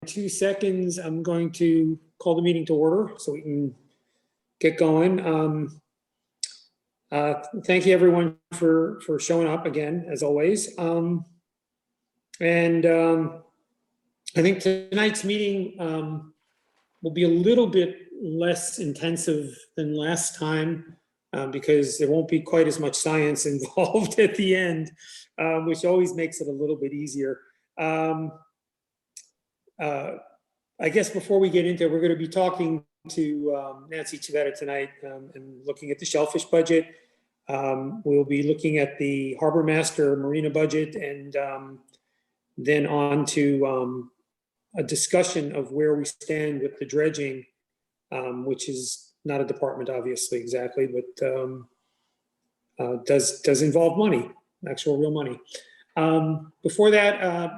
2 seconds, I'm going to call the meeting to order so we can get going. Thank you everyone for showing up again, as always. I think tonight's meeting will be a little bit less intensive than last time because there won't be quite as much science involved at the end, which always makes it a little bit easier. I guess before we get into it, we're going to be talking to Nancy Civetta tonight and looking at the shellfish budget. We'll be looking at the Harbor Master Marina budget and then on to a discussion of where we stand with the dredging, which is not a department, obviously, exactly, but does involve money, actual real money. Before that,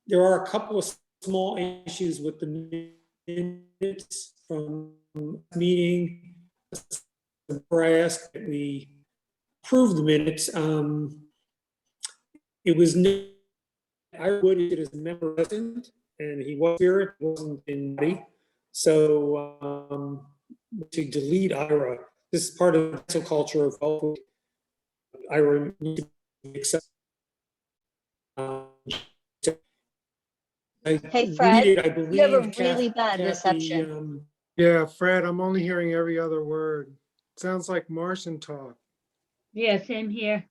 there are a couple of small issues with the minutes from the meeting. Before I asked that we approve the minutes, it was I would it as a member present, and he was here, it wasn't in me. So to delete Ira, this is part of the culture of Ira needs to be accepted. Hey, Fred, I believe you have a really bad reception. Yeah, Fred, I'm only hearing every other word. Sounds like Martian talk. Yeah, same here.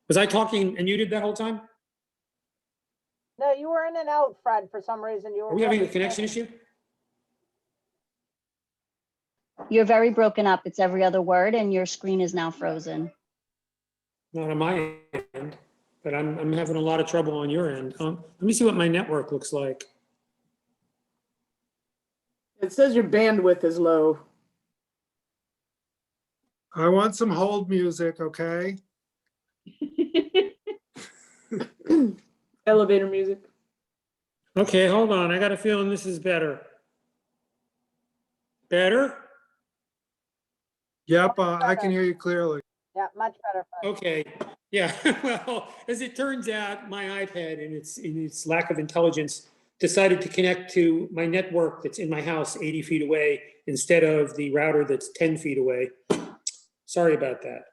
Was I talking and you did that whole time? No, you were in and out, Fred, for some reason. You were. Are we having a connection issue? You're very broken up. It's every other word and your screen is now frozen. Not on my end, but I'm having a lot of trouble on your end. Let me see what my network looks like. It says your bandwidth is low. I want some hold music, okay? Elevator music. Okay, hold on. I got a feeling this is better. Better? Yep, I can hear you clearly. Yeah, much better, Fred. Okay. Yeah. Well, as it turns out, my iPad in its lack of intelligence decided to connect to my network that's in my house 80 feet away instead of the router that's 10 feet away. Sorry about that.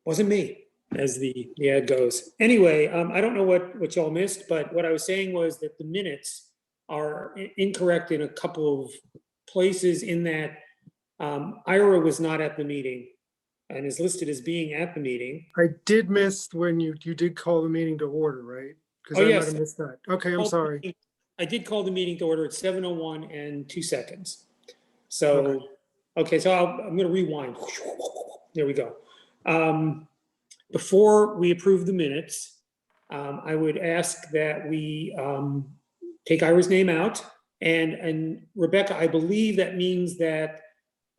Wasn't me, as the ad goes. Anyway, I don't know what y'all missed, but what I was saying was that the minutes are incorrect in a couple of places in that Ira was not at the meeting and is listed as being at the meeting. I did miss when you did call the meeting to order, right? Because Oh, I yes. might have missed that. Okay, I'm sorry. I did call the meeting to order at 7:01 and 2 seconds. So, okay, so I'm going to rewind. There we go. Before we approve the minutes, I would ask that we take Ira's name out. And Rebecca, I believe that means that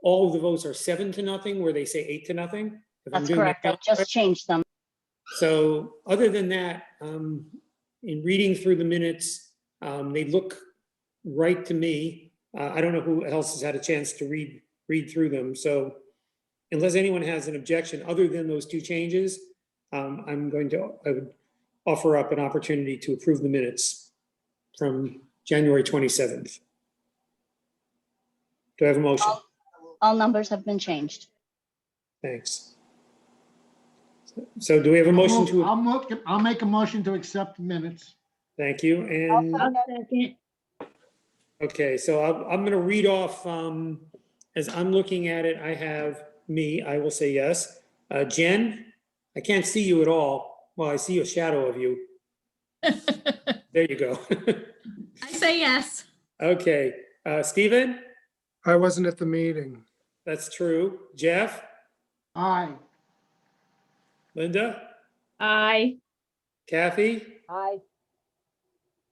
all of the votes are 7-0, where they say 8-0. That's correct. I just changed them. So other than that, in reading through the minutes, they look right to me. I don't know who else has had a chance to read through them. So unless anyone has an objection other than those two changes, I would offer up an opportunity to approve the minutes from January 27th. Do I have a motion? All numbers have been changed. Thanks. So do we have a motion to? I'll make a motion to accept the minutes. Thank you. And I'll second. okay, so I'm going to read off, as I'm looking at it, I have me, I will say yes. Jen, I can't see you at all. Well, I see a shadow of you. There you go. I say yes. Okay, Stephen, I wasn't at the meeting. that's true. Jeff, Aye. Linda, Aye. Kathy, Aye.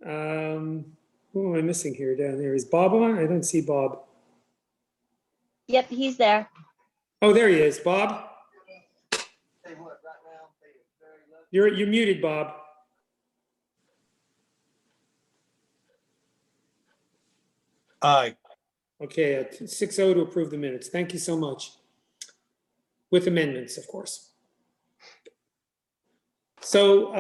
who am I missing here down there? Is Bob on? I don't see Bob. Yep, he's there. Oh, there he is. Bob? You're muted, Bob. Aye. Okay, 6-0 to approve the minutes. Thank you so much. With amendments, of course. So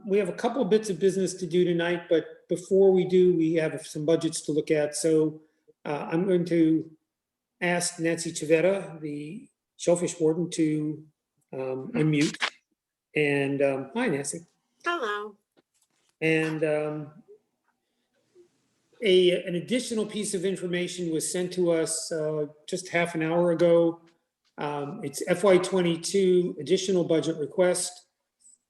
we have a couple of bits of business to do tonight, but before we do, we have some budgets to look at. So I'm going to ask Nancy Chavetta, the Shellfish Warden, to unmute. And hi, Nancy. Hello. And an additional piece of information was sent to us just half an hour ago. It's FY22 additional budget request.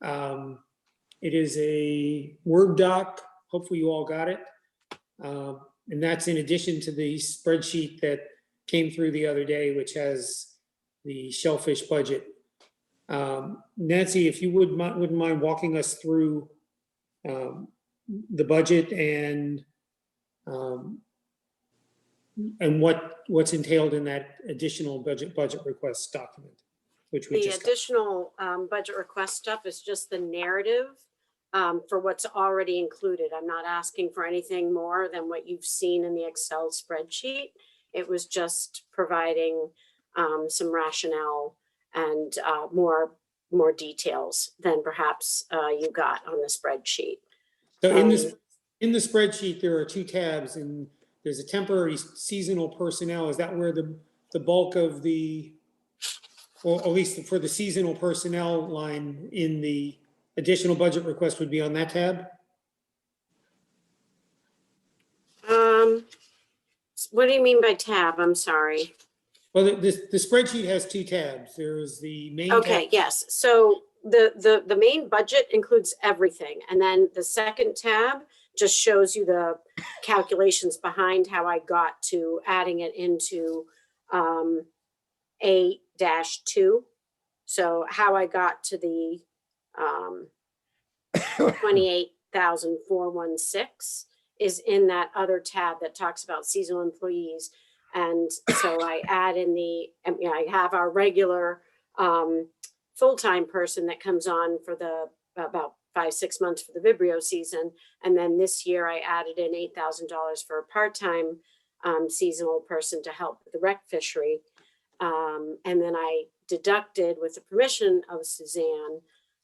It is a Word doc. Hopefully you all got it. And that's in addition to the spreadsheet that came through the other day, which has the shellfish budget. Nancy, if you wouldn't mind walking us through the budget and what's entailed in that additional budget request document, which we The just got. additional budget request stuff is just the narrative for what's already included. I'm not asking for anything more than what you've seen in the Excel spreadsheet. It was just providing some rationale and more details than perhaps you got on the spreadsheet. So in the spreadsheet, there are two tabs, and there's a temporary seasonal personnel. Is that where the bulk of the, or at least for the seasonal personnel line in the additional budget request would be on that tab? What do you mean by tab? I'm sorry. Well, the spreadsheet has two tabs. There's the main Okay, tab. yes. So the main budget includes everything. And then the second tab just shows you the calculations behind how I got to adding it into A-2. So how I got to the 28,416 is in that other tab that talks about seasonal employees. And so I add in I have our regular full-time person that comes on for about 5-6 months for the Vibrio season. And then this year I added in $8,000 for a part-time seasonal person to help with the rec fishery. And then I deducted, with the permission of Suzanne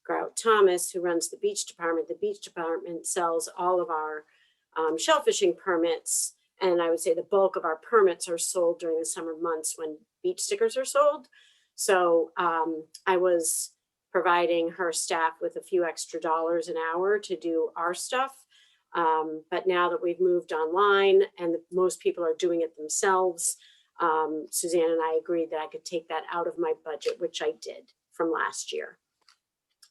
Grout Thomas, who runs the beach department. The beach department sells all of our shellfishing permits. And I would say the bulk of our permits are sold during the summer months when beach stickers are sold. So I was providing her staff with a few extra dollars an hour to do our stuff. But now that we've moved online and most people are doing it themselves, Suzanne and I agreed that I could take that out of my budget, which I did from last year.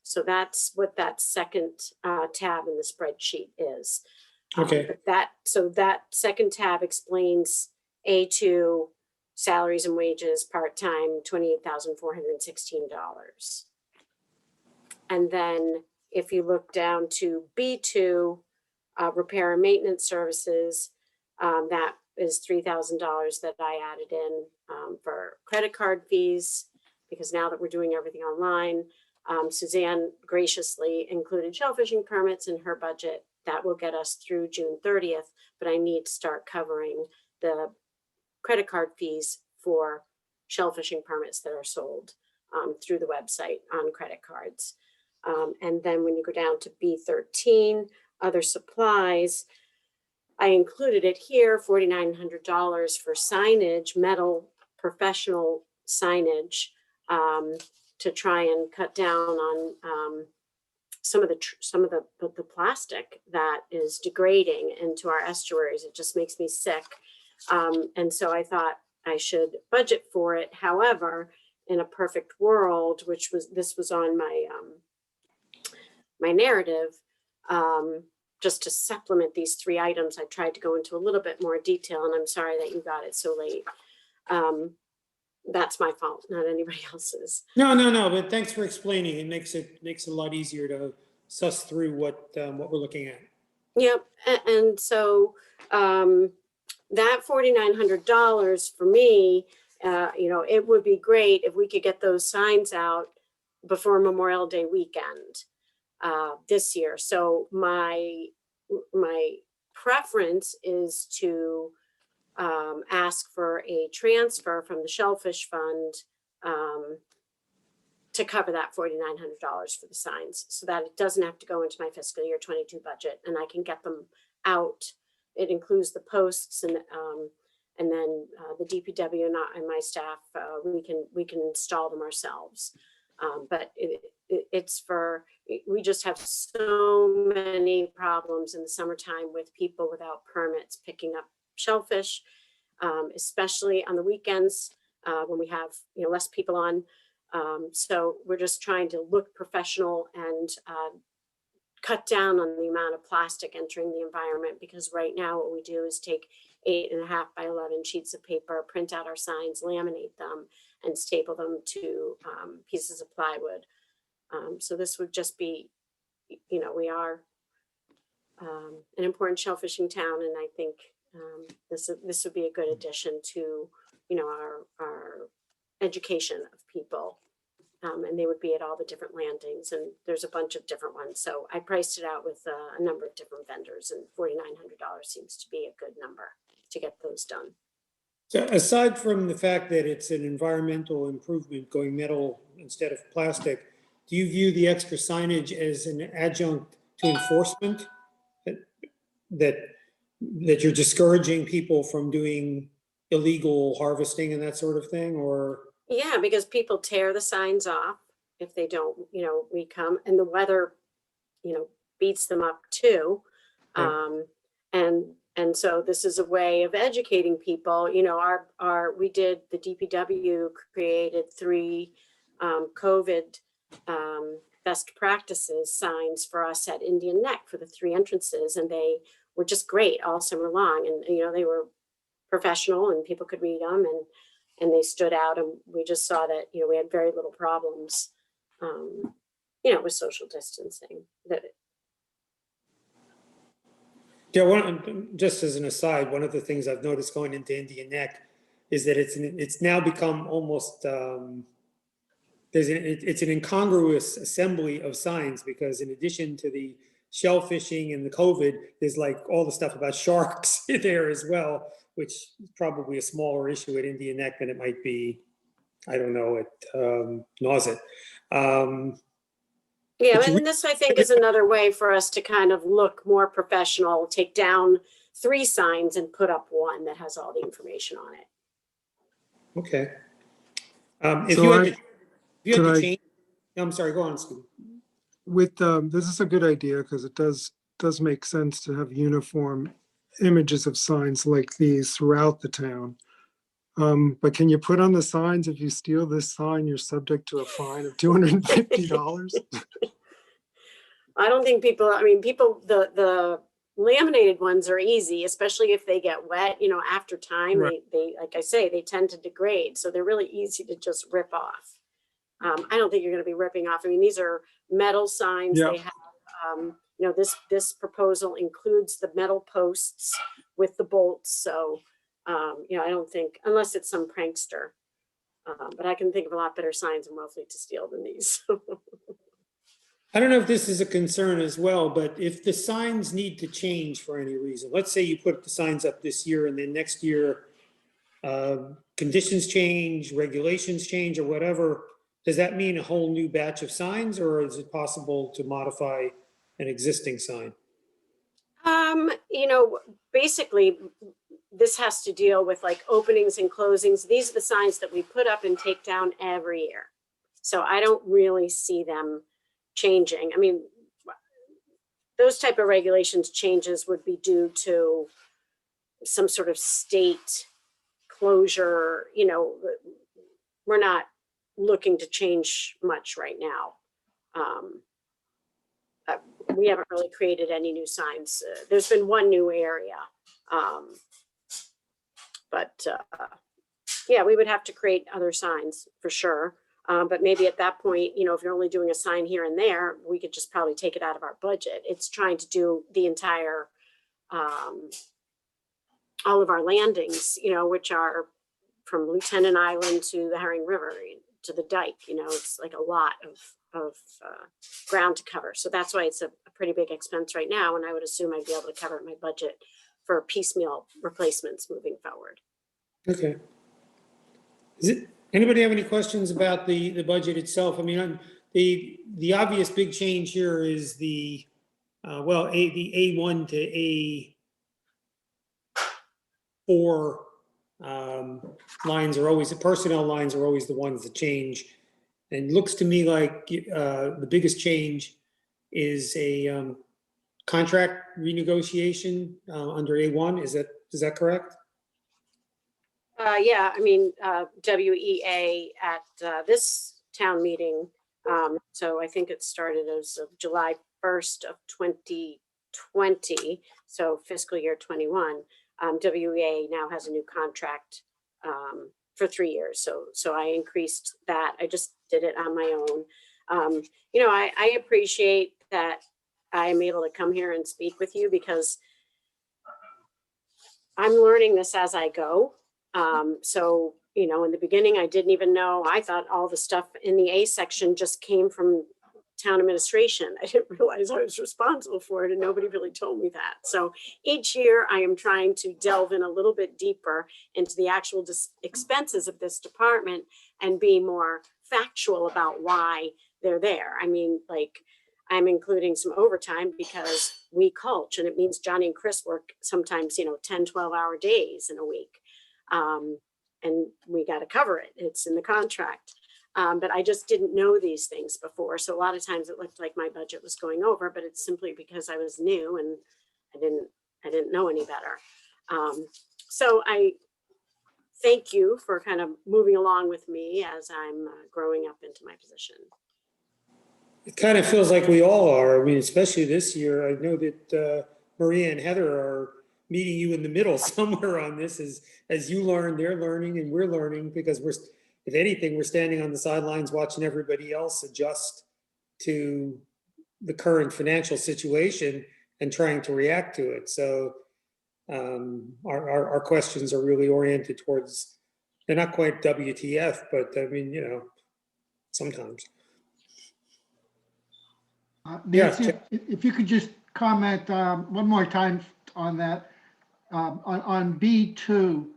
So that's what that second tab in the spreadsheet is. Okay. So that second tab explains A2 salaries and wages, part-time, $28,416. And then if you look down to B2, repair and maintenance services, that is $3,000 that I added in for credit card fees, because now that we're doing everything online, Suzanne graciously included shellfishing permits in her budget. That will get us through June 30th, but I need to start covering the credit card fees for shellfishing permits that are sold through the website on credit cards. And then when you go down to B13, other supplies, I included it here, $4,900 for signage, metal professional signage, to try and cut down on some of the plastic that is degrading into our estuaries. It just makes me sick. And so I thought I should budget for it. However, in a perfect world, this was on my my narrative, just to supplement these three items, I tried to go into a little bit more detail, and I'm sorry that you got it so late. That's my fault, not anybody else's. No, but thanks for explaining. It makes it a lot easier to suss through what we're looking at. Yep, and so that $4,900 for me, it would be great if we could get those signs out before Memorial Day weekend this year. So my preference is to ask ask for a transfer from the Shellfish Fund to cover that $4,900 for the signs, so that it doesn't have to go into my fiscal year 22 budget, and I can get them out. It includes the posts and then the DPW and my staff, we can install them ourselves. But it's for, we just have so many problems in the summertime with people without permits picking up shellfish, especially on the weekends when we have less people on. So we're just trying to look professional and cut down on the amount of plastic entering the environment, because right now what we do is take 8.5 by 11 sheets of paper, print out our signs, laminate them, and staple them to pieces of plywood. So this would just be, we are an important shellfishing town, and I think this would be a good addition to, our education of people. And they would be at all the different landings, and there's a bunch of different ones. So I priced it out with a number of different vendors, and $4,900 seems to be a good number to get those done. So aside from the fact that it's an environmental improvement going metal instead of plastic, do you view the extra signage as an adjunct to enforcement? That you're discouraging people from doing illegal harvesting and that sort of thing, or? Yeah, because people tear the signs off if they don't, we come, and the weather, beats them up too. And so this is a way of educating people. We did, the DPW created 3 COVID best practices signs for us at Indian Neck for the 3 entrances, and they were just great all summer long. And they were professional, and people could read them, and they stood out, and we just saw that we had very little problems with social distancing. Yeah, just as an aside, one of the things I've noticed going into Indian Neck is that it's now become almost it's an incongruous assembly of signs, because in addition to the shellfishing and the COVID, there's like all the stuff about sharks there as well, which is probably a smaller issue at Indian Neck than it might be, I don't know, at Nauset. Yeah, and this I think is another way for us to kind of look more professional, take down 3 signs and put up 1 that has all the information on it. Okay. If So you had to change, I'm sorry, go on, Steve. with, this is a good idea because it does make sense to have uniform images of signs like these throughout the town. But can you put on the signs, if you steal this sign, you're subject to a fine of $250? I don't think people, the laminated ones are easy, especially if they get wet, after time, Right. they, like I say, they tend to degrade. So they're really easy to just rip off. I don't think you're going to be ripping off. These are metal signs. Yeah. They have, this proposal includes the metal posts with the bolts. So, I don't think, unless it's some prankster, but I can think of a lot better signs in Wellfleet to steal than these. I don't know if this is a concern as well, but if the signs need to change for any reason, let's say you put the signs up this year and then next year conditions change, regulations change, or whatever, does that mean a whole new batch of signs, or is it possible to modify an existing sign? Basically, this has to deal with like openings and closings. These are the signs that we put up and take down every year. So I don't really see them changing. Those type of regulations changes would be due to some sort of state closure. We're not looking to change much right now. We haven't really created any new signs. There's been 1 new area. But yeah, we would have to create other signs for sure. But maybe at that point, if you're only doing a sign here and there, we could just probably take it out of our budget. It's trying to do the entire, all of our landings, which are from Lieutenant Island to the Herring River to the dike. It's like a lot of ground to cover. So that's why it's a pretty big expense right now. And I would assume I'd be able to cover my budget for piecemeal replacements moving forward. Okay. Anybody have any questions about the budget itself? I mean, the obvious big change here is the A1 to A4 lines are always, the personnel lines are always the ones that change. And looks to me like the biggest change is a contract renegotiation under A1. Is that correct? Yeah, I mean, WEA at this town meeting. So I think it started as of July 1st of 2020, so fiscal year 21. WEA now has a new contract for 3 years. So I increased that. I just did it on my own. I appreciate that I'm able to come here and speak with you because I'm learning this as I go. So, in the beginning, I didn't even know, I thought all the stuff in the A section just came from town administration. I didn't realize I was responsible for it and nobody really told me that. So each year I am trying to delve in a little bit deeper into the actual expenses of this department and be more factual about why they're there. I mean, like, I'm including some overtime because we culch, and it means Johnny and Chris work sometimes, 10, 12-hour days in a week. And we got to cover it. It's in the contract. But I just didn't know these things before. So a lot of times it looked like my budget was going over, but it's simply because I was new and I didn't know any better. So I thank you for kind of moving along with me as I'm growing up into my position. It kind of feels like we all are. I mean, especially this year. I know that Maria and Heather are meeting you in the middle somewhere on this. As you learn, they're learning, and we're learning because if anything, we're standing on the sidelines watching everybody else adjust to the current financial situation and trying to react to it. So our questions are really oriented towards, they're not quite WTF, but I mean, sometimes. Nancy, if you could just comment one more time on that, on B2,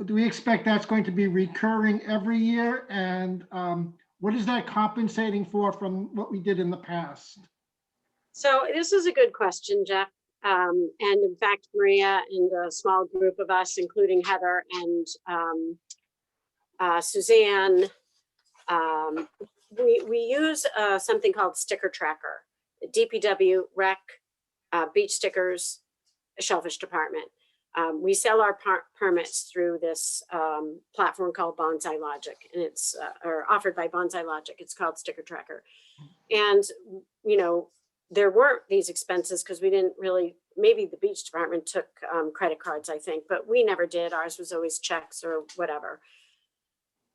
do we expect that's going to be recurring every year? And what is that compensating for from what we did in the past? So this is a good question, Jeff. And in fact, Maria and a small group of us, including Heather and Suzanne, we use something called Sticker Tracker, DPW, Rec, Beach Stickers, Shellfish Department. We sell our permits through this platform called Bonsai Logic, and it's or offered by Bonsai Logic. It's called Sticker Tracker. And, there weren't these expenses because we didn't really, maybe the beach department took credit cards, I think, but we never did. Ours was always checks or whatever.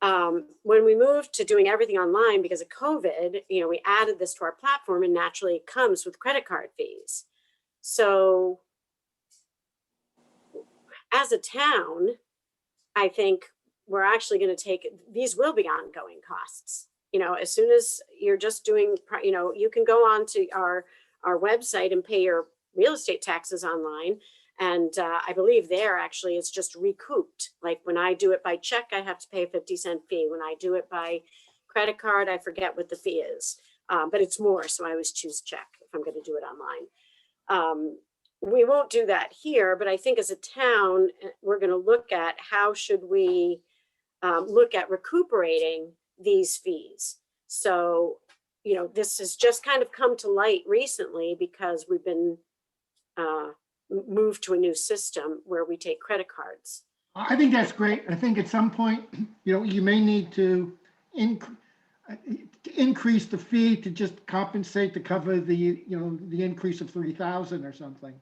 When we moved to doing everything online because of COVID, we added this to our platform, and naturally it comes with credit card fees. So as a town, I think we're actually going to take, these will be ongoing costs. As soon as you're just doing, you can go on to our website and pay your real estate taxes online. And I believe there actually it's just recouped. Like when I do it by check, I have to pay a 50-cent fee. When I do it by credit card, I forget what the fee is, but it's more. So I always choose check if I'm going to do it online. We won't do that here, but I think as a town, we're going to look at how should we look at recuperating these fees. So, this has just kind of come to light recently because we've been moved to a new system where we take credit cards. I think that's great. I think at some point, you may need to increase the fee to just compensate to cover the increase of 3,000 or something.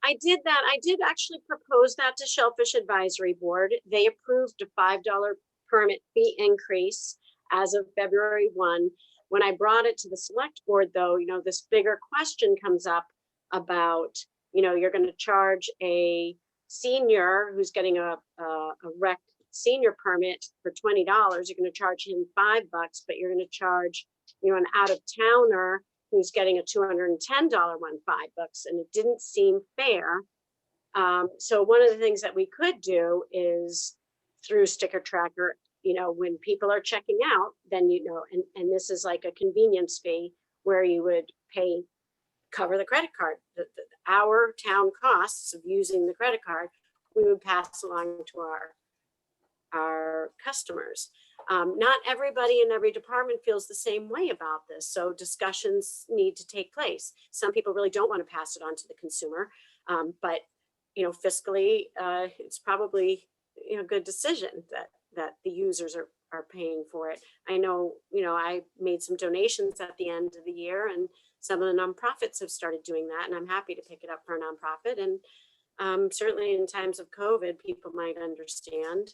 I did that. I did actually propose that to Shellfish Advisory Board. They approved a $5 permit fee increase as of February 1. When I brought it to the select board, though, this bigger question comes up about, you're going to charge a senior who's getting a rec senior permit for $20. You're going to charge him $5, but you're going to charge, an out-of-towner who's getting a $210 one $5, and it didn't seem fair So one of the things that we could do is through sticker tracker, when people are checking out, then, and this is like a convenience fee where you would cover the credit card, our town costs of using the credit card, we would pass along to our customers. Not everybody in every department feels the same way about this, so discussions need to take place. Some people really don't want to pass it on to the consumer, but fiscally, it's probably a good decision that the users are paying for it. I know, I made some donations at the end of the year, and some of the nonprofits have started doing that, and I'm happy to pick it up for a nonprofit. And certainly in times of COVID, people might understand.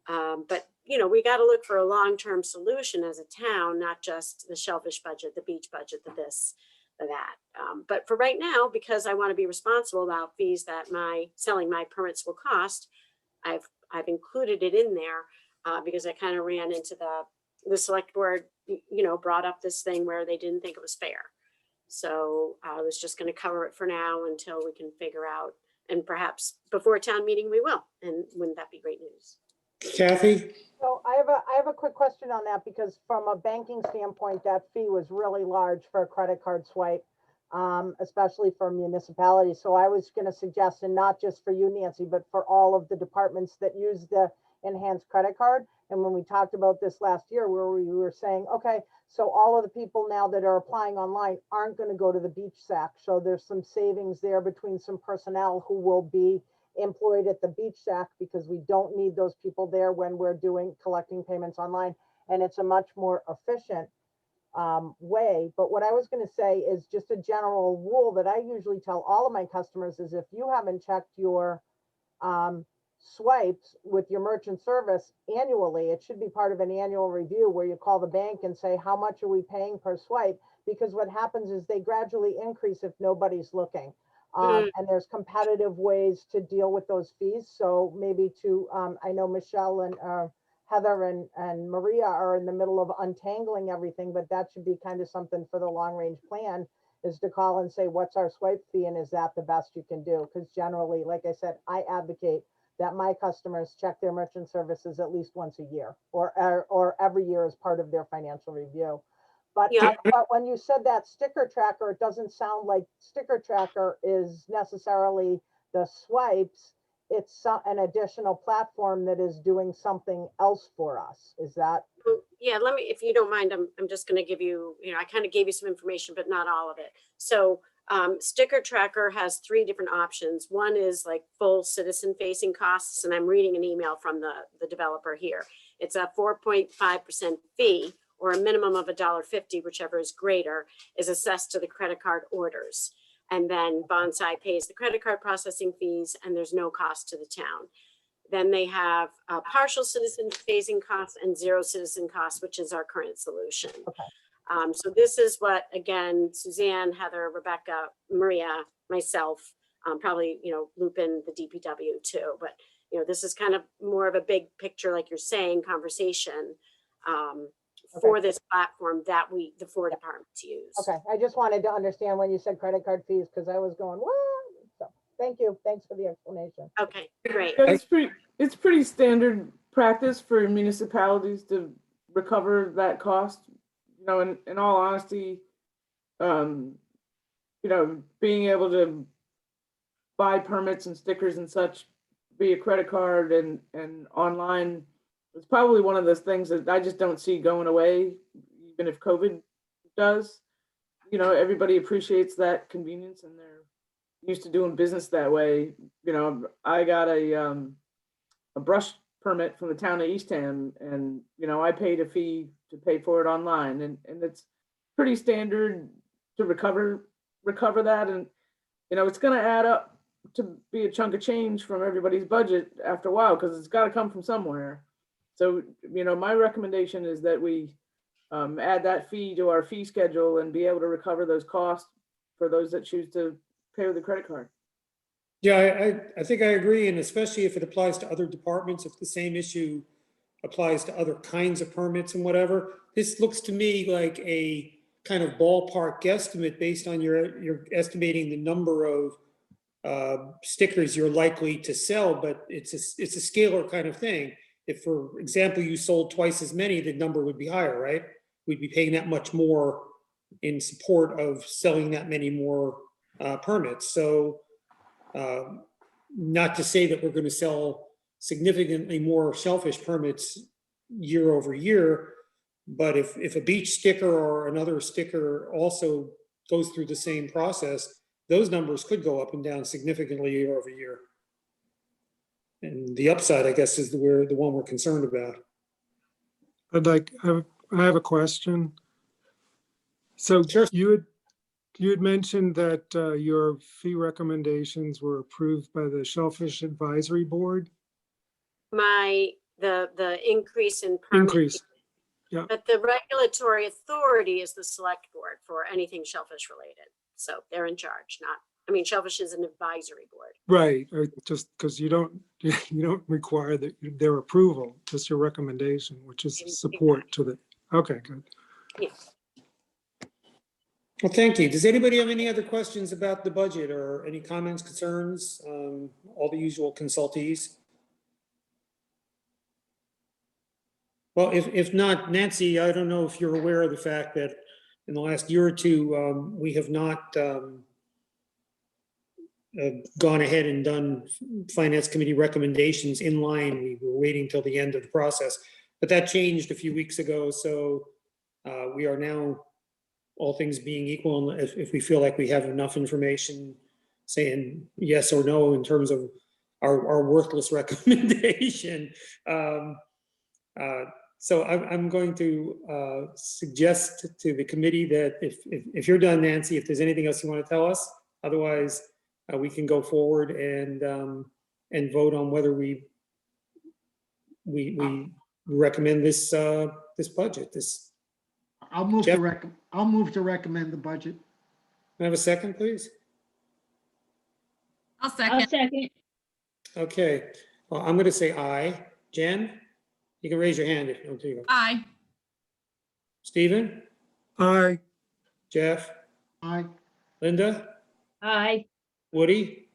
But we got to look for a long-term solution as a town, not just the shellfish budget, the beach budget, the this, the that. But for right now, because I want to be responsible about fees that selling my permits will cost, I've included it in there because I kind of ran into the select board, brought up this thing where they didn't think it was fair. So I was just going to cover it for now until we can figure out, and perhaps before town meeting we will. And wouldn't that be great news? Kathy? So I have a quick question on that, because from a banking standpoint, that fee was really large for a credit card swipe, especially for municipalities. So I was going to suggest, and not just for you, Nancy, but for all of the departments that use the enhanced credit card. And when we talked about this last year, where we were saying, okay, so all of the people now that are applying online aren't going to go to the beach sack. So there's some savings there between some personnel who will be employed at the beach sack, because we don't need those people there when we're collecting payments online, and it's a much more efficient way. But what I was going to say is just a general rule that I usually tell all of my customers is, if you haven't checked your swipes with your merchant service annually, it should be part of an annual review where you call the bank and say, how much are we paying per swipe? Because what happens is they gradually increase if nobody's looking. And there's competitive ways to deal with those fees. So maybe I know Michelle and Heather and Maria are in the middle of untangling everything, but that should be kind of something for the long range plan, is to call and say, what's our swipe fee? And is that the best you can do? Because generally, like I said, I advocate that my customers check their merchant services at least once a year, or every year as part of their financial review. But, Yeah. but when you said that sticker tracker, it doesn't sound like sticker tracker is necessarily the swipes. It's an additional platform that is doing something else for us. Is that? Yeah, let me, if you don't mind, I'm just going to give you, I kind of gave you some information, but not all of it. So sticker tracker has 3 different options. One is like full citizen facing costs. And I'm reading an email from the developer here. It's a 4.5% fee, or a minimum of $1.50, whichever is greater, is assessed to the credit card orders. And then Bonsai pays the credit card processing fees, and there's no cost to the town. Then they have partial citizen phasing costs and 0 citizen costs, which is our current solution. Okay. So this is what, again, Suzanne, Heather, Rebecca, Maria, myself, probably, loop in the DPW too. But, this is kind of more of a big picture, like you're saying, conversation for this platform that the 4 departments use. Okay, I just wanted to understand when you said credit card fees, because I was going, what? So thank you. Thanks for the explanation. Okay, great. Yeah, it's pretty standard practice for municipalities to recover that cost. In all honesty, being able to buy permits and stickers and such via credit card and online, it's probably one of those things that I just don't see going away, even if COVID does. Everybody appreciates that convenience, and they're used to doing business that way. I got a brush permit from the town of Eastham, and I paid a fee to pay for it online, and it's pretty standard to recover that, and it's going to add up to be a chunk of change from everybody's budget after a while, because it's got to come from somewhere. So, my recommendation is that we add that fee to our fee schedule and be able to recover those costs for those that choose to pay with a credit card. Yeah, I think I agree. And especially if it applies to other departments, if the same issue applies to other kinds of permits and whatever, this looks to me like a kind of ballpark guesstimate based on you're estimating the number of stickers you're likely to sell, but it's a scalar kind of thing. If, for example, you sold twice as many, the number would be higher, right? We'd be paying that much more in support of selling that many more permits. So not to say that we're going to sell significantly more shellfish permits year over year, but if a beach sticker or another sticker also goes through the same process, those numbers could go up and down significantly year over year. And the upside, I guess, is the one we're concerned about. I have a question. So Sure. you had mentioned that your fee recommendations were approved by the Shellfish Advisory Board. The increase in permit. Increase. Yeah. But the regulatory authority is the select board for anything shellfish related. So they're in charge, Shellfish is an advisory board. Right. Or just because you don't require their approval, just your recommendation, which is support to the. Okay, good. Yes. Well, thank you. Does anybody have any other questions about the budget or any comments, concerns? All the usual consultees. Well, if not, Nancy, I don't know if you're aware of the fact that in the last year or two, we have not gone ahead and done Finance Committee recommendations in line. We were waiting till the end of the process, but that changed a few weeks ago. So we are now, all things being equal, if we feel like we have enough information saying yes or no in terms of our worthless recommendation. So I'm going to suggest to the committee that if you're done, Nancy, if there's anything else you want to tell us, otherwise we can go forward and vote on whether we recommend this budget. I'll move Jeff? I'll move to recommend the budget. Can I have a second, please? I'll I'll second. second. Okay, well, I'm going to say aye. Jen, you can raise your hand if you want to. Aye. Stephen, Aye. Jeff, Aye. Linda, Aye. Woody.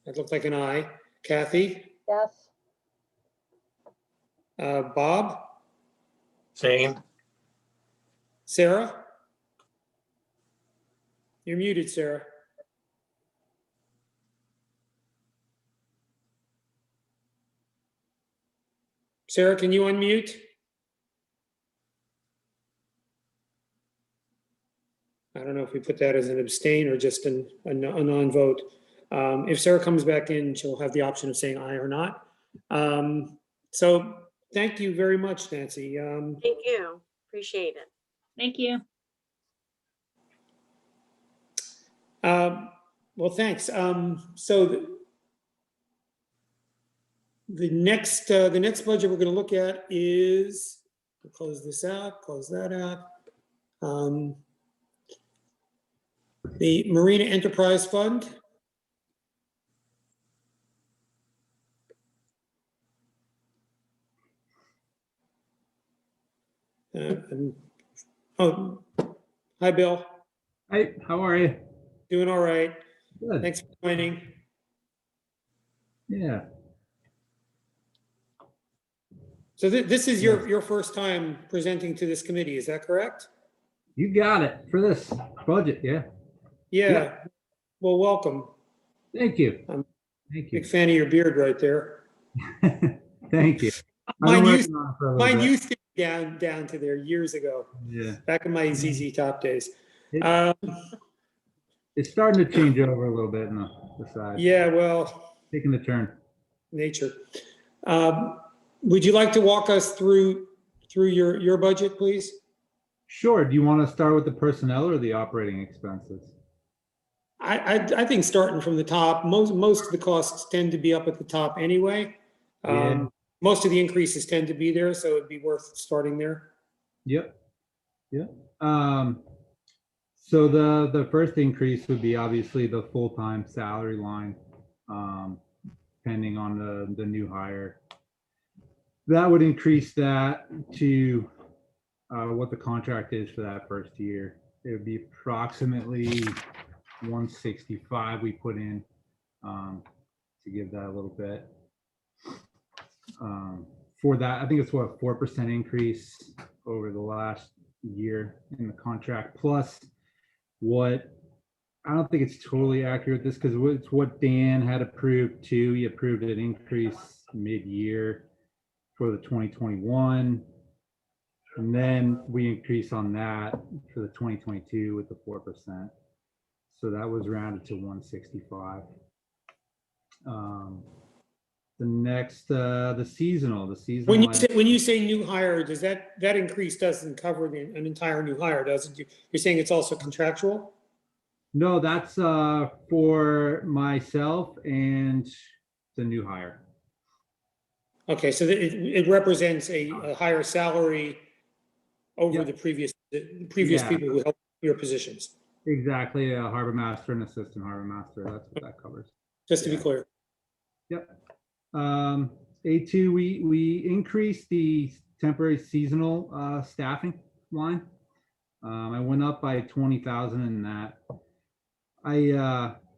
That looked like an aye. Kathy, Yes. Bob, Same. Sarah. You're muted, Sarah. Sarah, can you unmute? I don't know if we put that as an abstain or just a non-vote. If Sarah comes back in, she'll have the option of saying aye or not. So thank you very much, Nancy. Thank you. Appreciate it. Thank you. Well, thanks. So the next budget we're going to look at is, we'll close this out, close that out. The Marina Enterprise Fund. Oh, hi, Bill. Hi, how are you? Doing all right. Good. Thanks for joining. Yeah. So this is your first time presenting to this committee, is that correct? You got it for this budget, yeah. Yeah. Yeah. Well, welcome. Thank you. Big fan of your beard right there. Thank you. Mine I've been used, working on it for a little mine bit. used to be down to there years ago, Yeah. back in my ZZ Top days. It's starting to change over a little bit on the side. Yeah, well, Taking a turn. nature. Would you like to walk us through your budget, please? Sure. Do you want to start with the personnel or the operating expenses? I think starting from the top, most of the costs tend to be up at the top anyway. Yeah. Most of the increases tend to be there, so it'd be worth starting there. Yep. Yep. So the first increase would be obviously the full-time salary line, depending on the new hire. That would increase that to what the contract is for that first year. It would be approximately 165 we put in to give that a little bit. For that, I think it's what, 4% increase over the last year in the contract, plus what, I don't think it's totally accurate this because it's what Dan had approved too. He approved an increase mid-year for the 2021. And then we increase on that for the 2022 with the 4%. So that was rounded to 165. The next, the seasonal. When you say new hire, does that increase doesn't cover an entire new hire, does it? You're saying it's also contractual? No, that's for myself and the new hire. Okay, so it represents a higher salary over Yep. the previous Yeah. people who held your positions, Exactly, a harbor master and assistant harbor master. That's what that covers. just to be Yeah. clear. Yep. A2, we increased the temporary seasonal staffing line. I went up by 20,000 in that.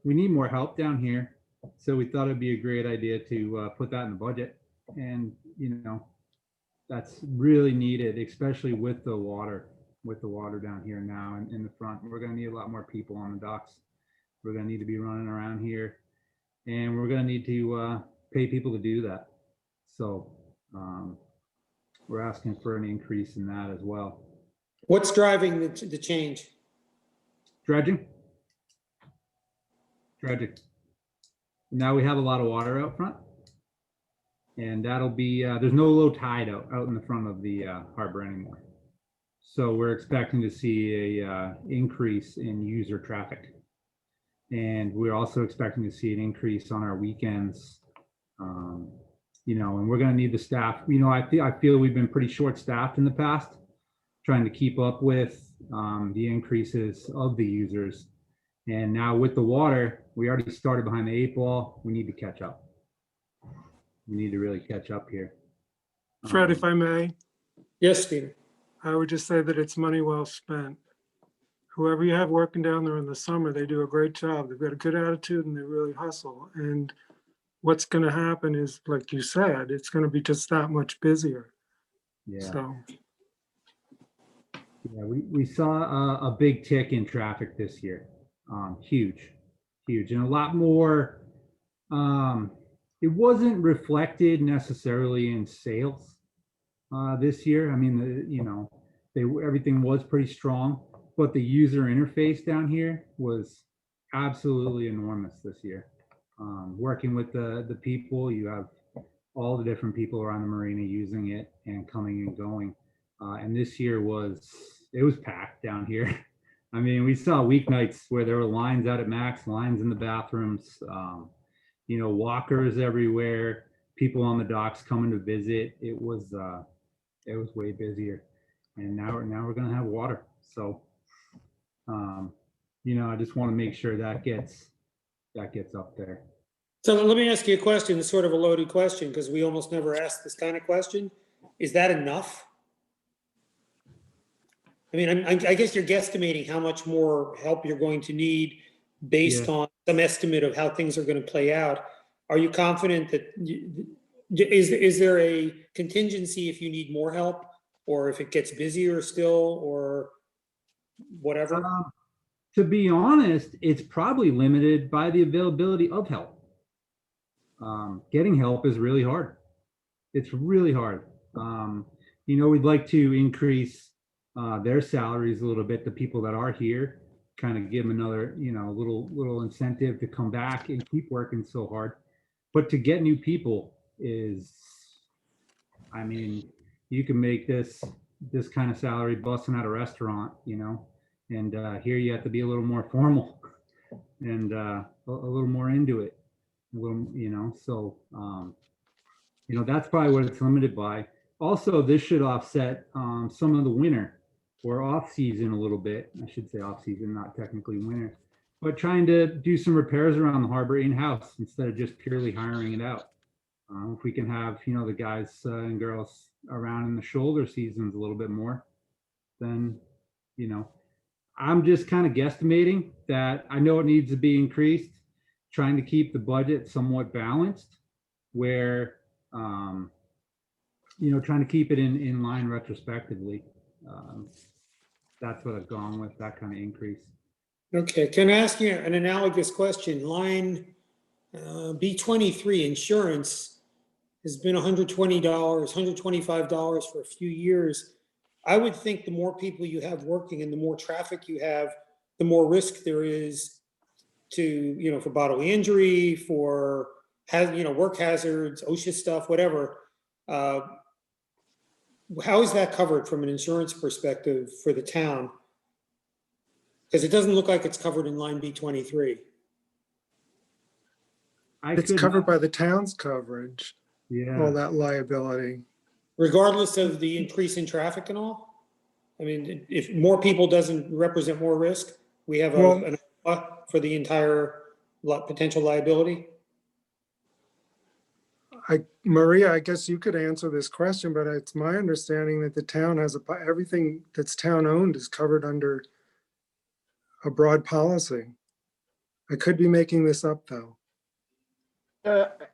We need more help down here, so we thought it'd be a great idea to put that in the budget. And that's really needed, especially with the water down here now and in the front. We're going to need a lot more people on the docks. We're going to need to be running around here, and we're going to need to pay people to do that. So we're asking for an increase in that as well. What's driving the change? Dredging. Now we have a lot of water out front, and that'll be, there's no low tide out in the front of the harbor anymore. So we're expecting to see a increase in user traffic. And we're also expecting to see an increase on our weekends. And we're going to need the staff. I feel we've been pretty short staffed in the past, trying to keep up with the increases of the users. And now with the water, we already started behind the 8 ball. We need to catch up. We need to really catch up here. Fred, if I may, Yes, Stephen. I would just say that it's money well spent. Whoever you have working down there in the summer, they do a great job. They've got a good attitude and they really hustle. And what's going to happen is, like you said, it's going to be just that much busier. Yeah. So, yeah, we saw a big tick in traffic this year. Huge, and a lot more. It wasn't reflected necessarily in sales this year. I mean, everything was pretty strong, but the user interface down here was absolutely enormous this year. Working with the people, you have all the different people around the marina using it and coming and going. And this year it was packed down here. I mean, we saw weeknights where there were lines out at Max, lines in the bathrooms, walkers everywhere, people on the docks coming to visit. It was way busier, and now we're gonna have water. So, I just want to make sure that gets up there. So let me ask you a question. It's sort of a loaded question because we almost never ask this kind of question. Is that enough? I mean, I guess you're guesstimating how much more help you're going to need based on some estimate of how things are going to play out. Are you confident that is there a contingency if you need more help, or if it gets busier still, or whatever? To be honest, it's probably limited by the availability of help. Getting help is really hard. It's really hard. We'd like to increase their salaries a little bit, the people that are here, kind of give them another, little incentive to come back and keep working so hard. But to get new people is, I mean, you can make this kind of salary busting at a restaurant, and here you have to be a little more formal and a little more into it, so that's probably what it's limited by. Also, this should offset some of the winter or off season a little bit. I should say off season, not technically winter, but trying to do some repairs around the harbor in-house instead of just purely hiring it out. If we can have, the guys and girls around in the shoulder seasons a little bit more, then, I'm just kind of guesstimating that I know it needs to be increased, trying to keep the budget somewhat balanced where, trying to keep it in line retrospectively. That's what I've gone with, that kind of increase. Okay, can I ask you an analogous question? Line B23, insurance, has been $120, $125 for a few years. I would think the more people you have working and the more traffic you have, the more risk there is to, for bodily injury, for, work hazards, OSHA stuff, whatever. How is that covered from an insurance perspective for the town? Because it doesn't look like it's covered in line B23. It's covered by the town's coverage, all Yeah, that liability. Regardless of the increase in traffic and all? I mean, if more people doesn't represent more risk, we have an for the entire potential liability? Maria, I guess you could answer this question, but it's my understanding that the town has everything that's town owned is covered under a broad policy. I could be making this up though.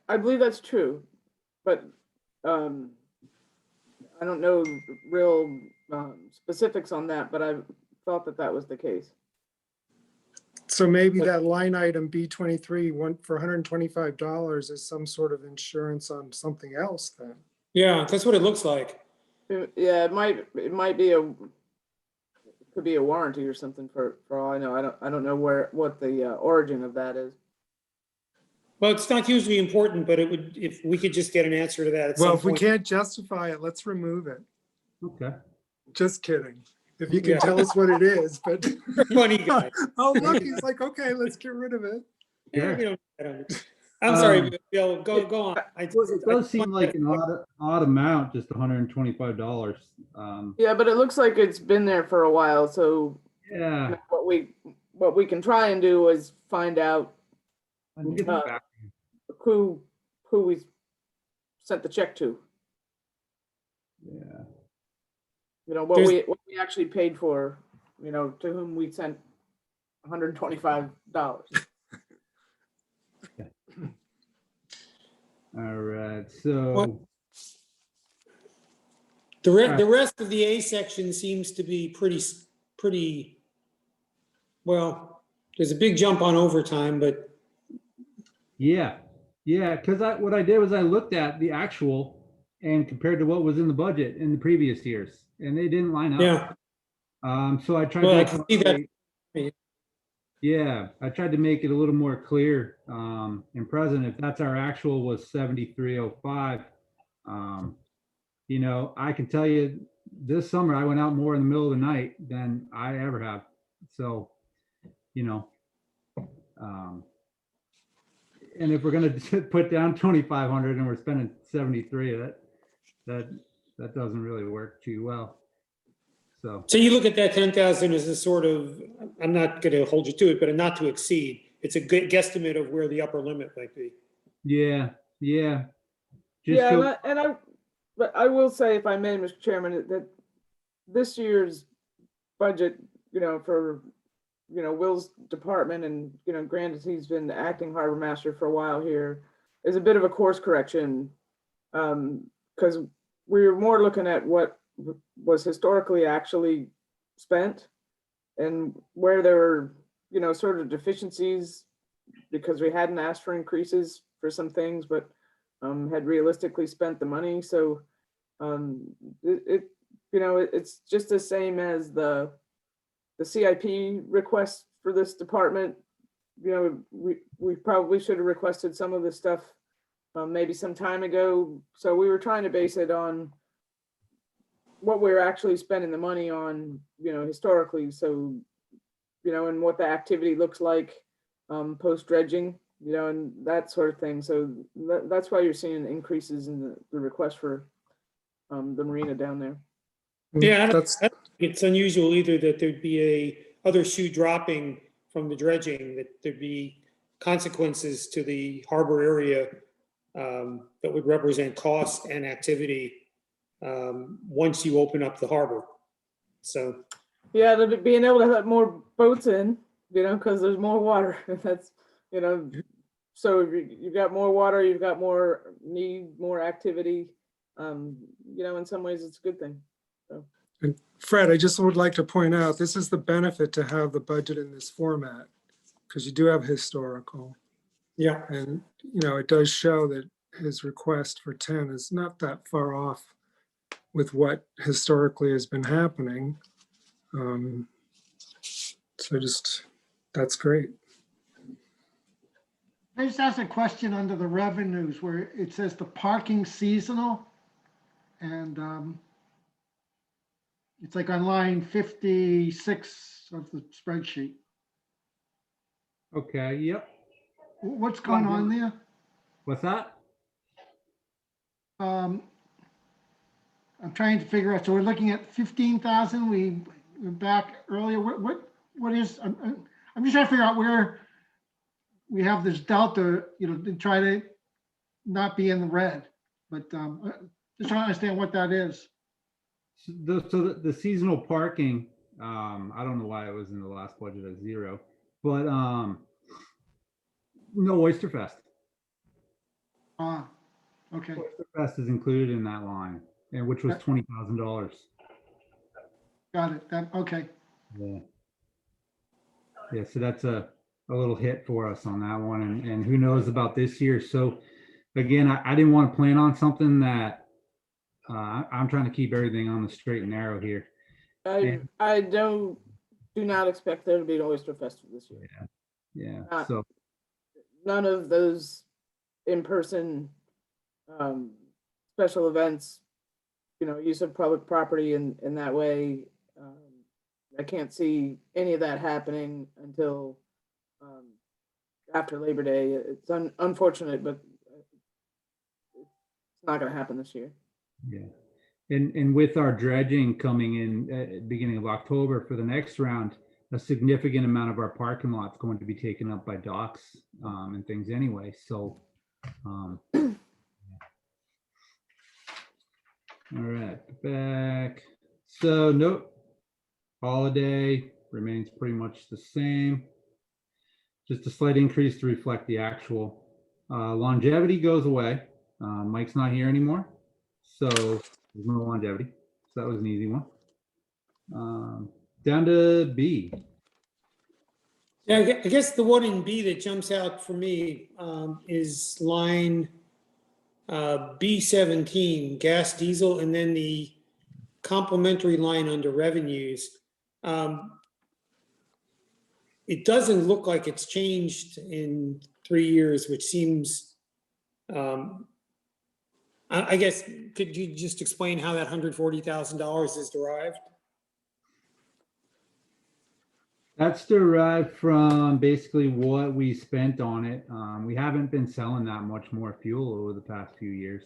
I believe that's true, but I don't know real specifics on that, but I thought that was the case. So maybe that line item B23 for $125 is some sort of insurance on something else then. Yeah, that's what it looks like. Yeah, it might be could be a warranty or something for all I know. I don't know what the origin of that is. Well, it's not hugely important, but it would, if we could just get an answer to that at some Well, point. if we can't justify it, let's remove it. okay. Just kidding. If you can Yeah. tell us what it is, but. Funny guy. Oh, look, he's like, okay, let's get rid of it. Yeah, Yeah. I'm sorry, Bill, go on. It does seem like an odd amount, just $125. Yeah, but it looks like it's been there for a while. So Yeah, what we can try and do is find out we'll get that back. who we sent the check to. Yeah, What we actually paid for. To whom we sent $125. all right, so. The rest of the A section seems to be pretty, well, there's a big jump on overtime, but Yeah, because what I did was I looked at the actual and compared to what was in the budget in the previous years, and they didn't line up. yeah. So I tried Well, I to can see that. I tried to make it a little more clear and present. If that's our actual was 7305, I can tell you this summer I went out more in the middle of the night than I ever have. So, and if we're going to put down 2,500 and we're spending 73, that doesn't really work too well. So you look at that 10,000 as a sort of, I'm not going to hold you to it, but a not to exceed. It's a good guesstimate of where the upper limit might be. yeah. But I will say, if I may, Mr. Chairman, that this year's budget, for Will's department, and granted he's been acting harbor master for a while here, is a bit of a course correction, because we were more looking at what was historically actually spent and where there were sort of deficiencies, because we hadn't asked for increases for some things, but had realistically spent the money. So it's just the same as the CIP request for this department. We probably should have requested some of this stuff maybe some time ago. So we were trying to base it on what we're actually spending the money on, historically. So, and what the activity looks like post dredging, and that sort of thing. So that's why you're seeing increases in the request for the marina down there. Yeah, I don't think it's unusual either that there'd be a other shoe dropping from the dredging, that there'd be consequences to the harbor area that would represent cost and activity once you open up the harbor. So Yeah, being able to let more boats in, because there's more water. That's, so if you've got more water, you've got more need, more activity. In some ways it's a good thing. And Fred, I just would like to point out, this is the benefit to have the budget in this format, because you do have historical. Yeah. And, it does show that his request for 10 is not that far off with what historically has been happening. So that's great. I just asked a question under the revenues where it says the parking seasonal. And it's like on line 56 of the spreadsheet. Okay, yep. What's going on there? What's that? I'm trying to figure out, so we're looking at 15,000, we were back earlier, what is, I'm just trying to figure out where we have this delta, to try to not be in the red, but just trying to understand what that is. So the seasonal parking, I don't know why it was in the last budget at 0, but no Oyster Fest. Okay, Oyster Fest is included in that line, and which was $20,000. got it, okay. Yeah. Yeah, so that's a little hit for us on that one, and who knows about this year. So again, I didn't want to plan on something that I'm trying to keep everything on the straight and narrow here. I do not expect there to be an Oyster Festival this year. Yeah. So None of those in-person special events, use of public property in that way. I can't see any of that happening until after Labor Day. It's unfortunate, but it's not going to happen this year. yeah, and with our dredging coming in at beginning of October for the next round, a significant amount of our parking lot's going to be taken up by docks and things anyway. So, all right, back. So nope, holiday remains pretty much the same. Just a slight increase to reflect the actual. Longevity goes away. Mike's not here anymore, so there's no longevity. So that was an easy one. Down to B. Yeah, I guess the one in B that jumps out for me is line B17, gas, diesel, and then the complementary line under revenues. It doesn't look like it's changed in 3 years, which seems, I guess, could you just explain how that $140,000 is derived? That's derived from basically what we spent on it. We haven't been selling that much more fuel over the past few years.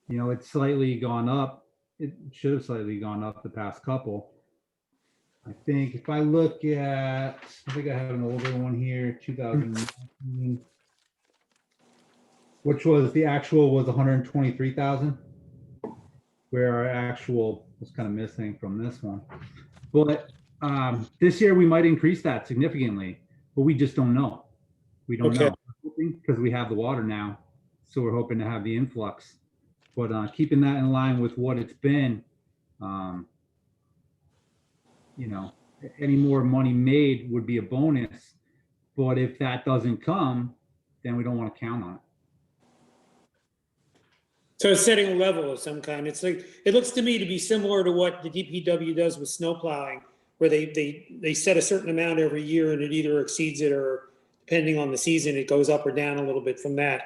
It's slightly gone up. It should have slightly gone up the past couple. I think if I look at, I think I have an older one here, 2019, which was the actual was 123,000, where our actual was kind of missing from this one. But this year we might increase that significantly, but we just don't know. We don't know because we have the water now, so we're hoping to have the influx. But keeping that in line with what it's been, any more money made would be a bonus. But if that doesn't come, then we don't want to count on it. So it's setting a level of some kind. It's like, it looks to me to be similar to what the DPW does with snow plowing, where they set a certain amount every year and it either exceeds it or, depending on the season, it goes up or down a little bit from that.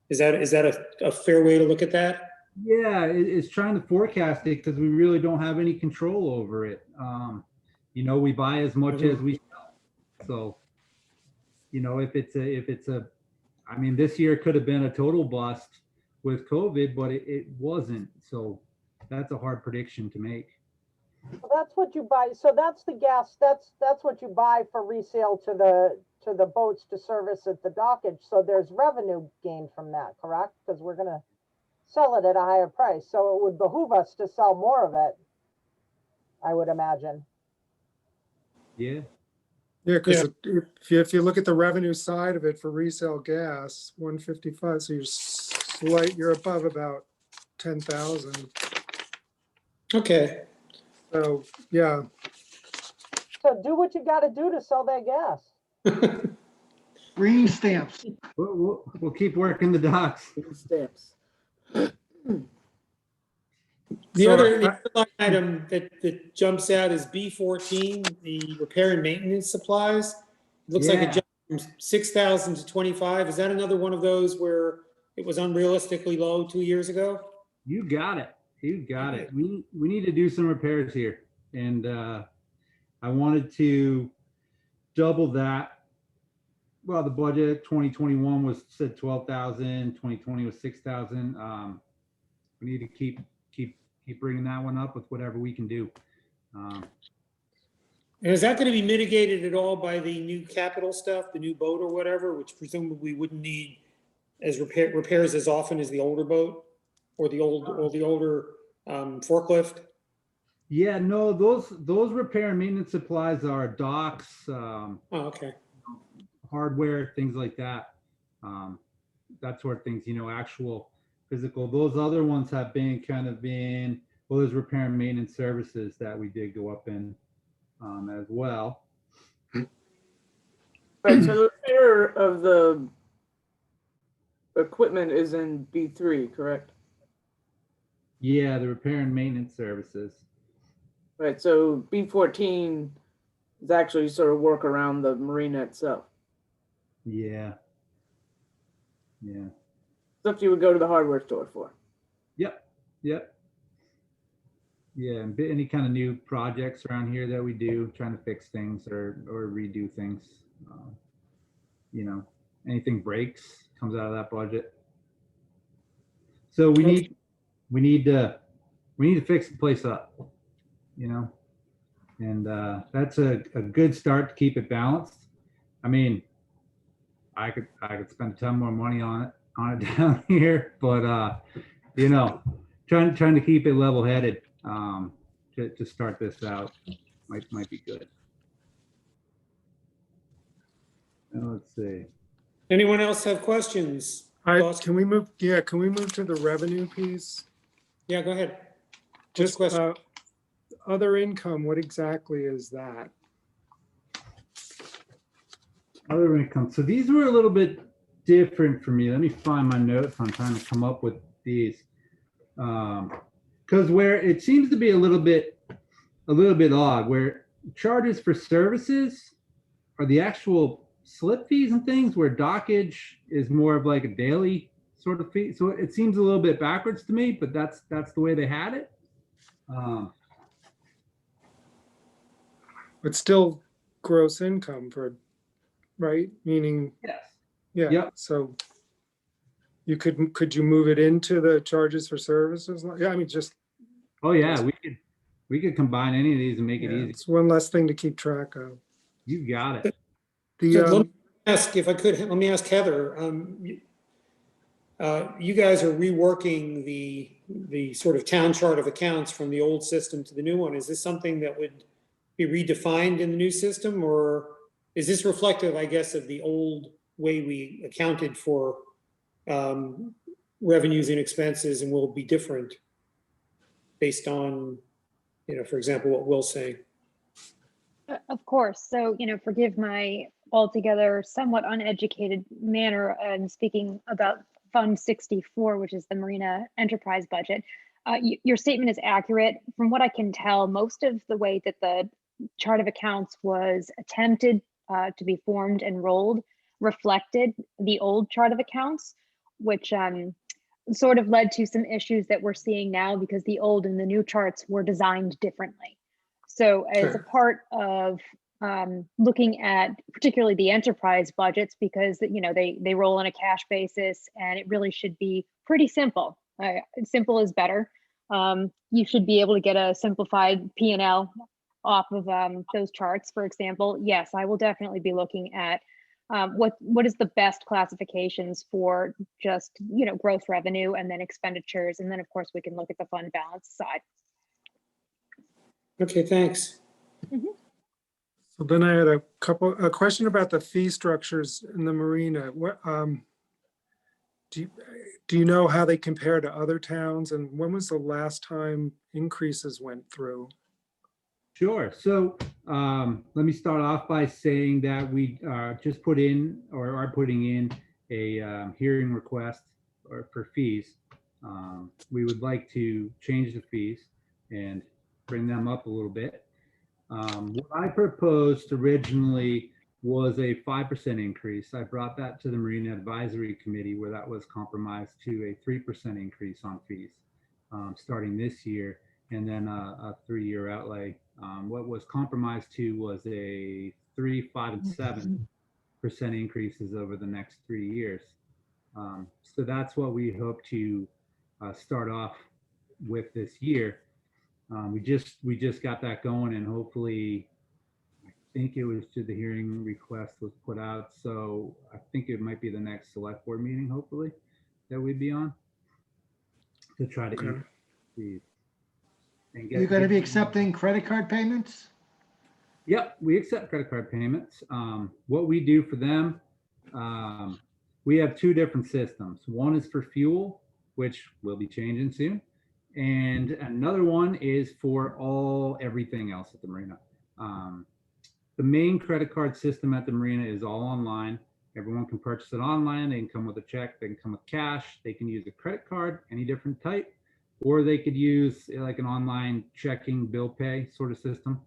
Is that a fair way to look at that? Yeah, it's trying to forecast it because we really don't have any control over it. We buy as much as we sell. So, if it's a, I mean, this year could have been a total bust with COVID, but it wasn't. So that's a hard prediction to make. Well, that's what you buy. So that's the gas. That's what you buy for resale to the boats to service at the dockage. So there's revenue gained from that, correct? Because we're going to sell it at a higher price. So it would behoove us to sell more of it I would imagine. Yeah. Yeah, because if you look at the revenue side of it for resale gas, 155, so you're above about 10,000. Okay. So, yeah, So do what you gotta do to sell that gas. Green stamps. We'll keep working the docks. Stamps. The So other I- line item that jumps out is B14, the repair and maintenance supplies. It looks like it Yeah. jumped from 6,000 to 25. Is that another one of those where it was unrealistically low 2 years ago? You got it. You got it. We need to do some repairs here. And I wanted to double that. Well, the budget 2021 was said 12,000, 2020 was 6,000. We need to keep bringing that one up with whatever we can do. And is that going to be mitigated at all by the new capital stuff, the new boat or whatever, which presumably wouldn't need as repairs as often as the older boat or the older forklift? Yeah, no, those repair and maintenance supplies are docks, Oh, okay. hardware, things like that. That sort of things, actual physical. Those other ones have been well, there's repair and maintenance services that we did go up in as well. Right, so the repair of the equipment is in B3, correct? Yeah, the repair and maintenance services. Right, so B14 is actually sort of work around the marina itself. Yeah. Yeah. Stuff you would go to the hardware store for. Yep. Yeah, and any kind of new projects around here that we do, trying to fix things or redo things. Anything breaks comes out of that budget. So we need to fix the place up, and that's a good start to keep it balanced. I mean, I could spend a ton more money on it down here, but trying to keep it level headed to start this out might be good. Let's see. Anyone else have questions? Thoughts? can we move to the revenue piece? Yeah, go ahead. Just question? Other income, what exactly is that? Other income. So these were a little bit different for me. Let me find my notes. I'm trying to come up with these. Because where it seems to be a little bit odd, where charges for services are the actual slip fees and things, where dockage is more of like a daily sort of fee. So it seems a little bit backwards to me, but that's the way they had it. But still gross income right? Meaning, Yes. yeah, Yep. so could you move it into the charges for services? Yeah, I mean, just. Oh yeah, we could combine any of these and make it easy. It's one less thing to keep track of. You got it. Let me ask if I could. Let me ask Heather. You guys are reworking the sort of town chart of accounts from the old system to the new one. Is this something that would be redefined in the new system, or is this reflective, I guess, of the old way we accounted for revenues and expenses, and will be different based on, for example, what Will's saying? Of course. So, forgive my altogether somewhat uneducated manner and speaking about Fund 64, which is the Marina Enterprise budget. Your statement is accurate. From what I can tell, most of the way that the chart of accounts was attempted to be formed and rolled reflected the old chart of accounts, which sort of led to some issues that we're seeing now because the old and the new charts were designed differently. So as a part of looking at particularly the enterprise budgets, because they roll on a cash basis and it really should be pretty simple. Simple is better. You should be able to get a simplified P&L off of those charts, for example. Yes, I will definitely be looking at what is the best classifications for just gross revenue and then expenditures, and then of course we can look at the fund balance side. Okay, thanks. So then I had a question about the fee structures in the marina. What, do you know how they compare to other towns, and when was the last time increases went through? Sure. So let me start off by saying that we just put in or are putting in a hearing request for fees. We would like to change the fees and bring them up a little bit. What I proposed originally was a 5% increase. I brought that to the Marine Advisory Committee where that was compromised to a 3% increase on fees starting this year, and then a 3-year outlay. What was compromised to was a 3, 5, and 7% increases over the next 3 years. So that's what we hope to start off with this year. We just got that going, and hopefully, I think it was to the hearing request was put out. So I think it might be the next select board meeting, hopefully, that we'd be on to try to increase these. And You're going to be accepting credit card payments? Yep, we accept credit card payments. What we do for them, we have 2 different systems. One is for fuel, which will be changing soon. And another one is for everything else at the marina. The main credit card system at the marina is all online. Everyone can purchase it online. They can come with a check, they can come with cash, they can use a credit card, any different type, or they could use like an online checking bill pay sort of system.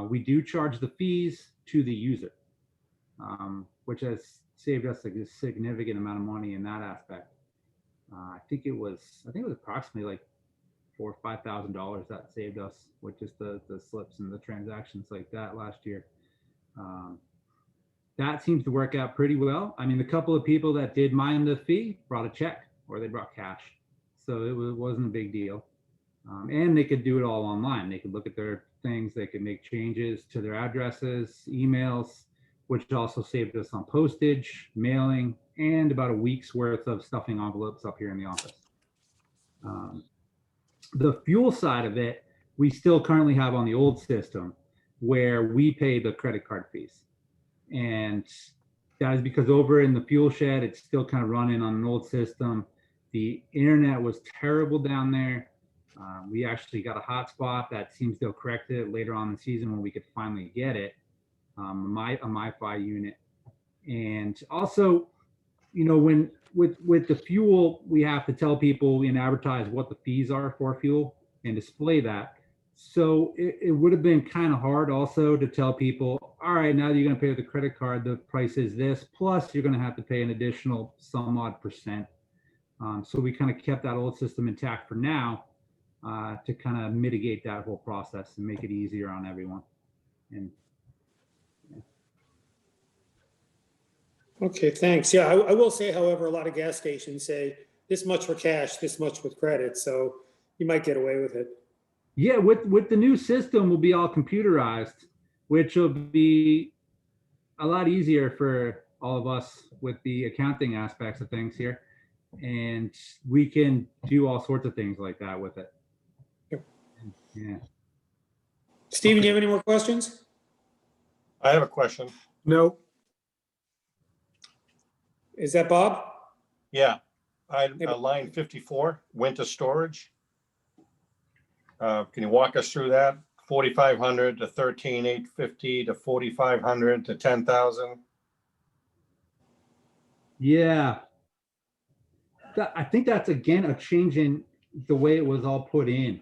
We do charge the fees to the user, which has saved us a significant amount of money in that aspect. I think it was approximately like $4,000 or $5,000 that saved us with just the slips and the transactions like that last year. That seems to work out pretty well. I mean, the couple of people that did mind the fee brought a check or they brought cash, so it wasn't a big deal. And they could do it all online. They could look at their things, they could make changes to their addresses, emails, which also saved us on postage, mailing, and about a week's worth of stuffing envelopes up here in the office. The fuel side of it, we still currently have on the old system where we pay the credit card fees. And that is because over in the fuel shed, it's still kind of running on an old system. The internet was terrible down there. We actually got a hotspot that seems to have corrected it later on in the season when we could finally get it, a MiFi unit. And also, you know, when with the fuel, we have to tell people and advertise what the fees are for fuel and display that. So it would have been kind of hard also to tell people, all right, now that you're going to pay with a credit card, the price is this, plus you're going to have to pay an additional some odd percent. So we kind of kept that old system intact for now to kind of mitigate that whole process and make it easier on everyone. And Okay, thanks. Yeah, I will say, however, a lot of gas stations say this much for cash, this much with credit, so you might get away with it. yeah, with the new system, will be all computerized, which will be a lot easier for all of us with the accounting aspects of things here. And we can do all sorts of things like that with it. Yep. Yeah. Steven, you have any more questions? I have a question. No, Is that Bob? Yeah, line 54, winter storage. Can you walk us through that? 4,500 to 13,850 to 4,500 to 10,000. Yeah. I think that's again a change in the way it was all put in.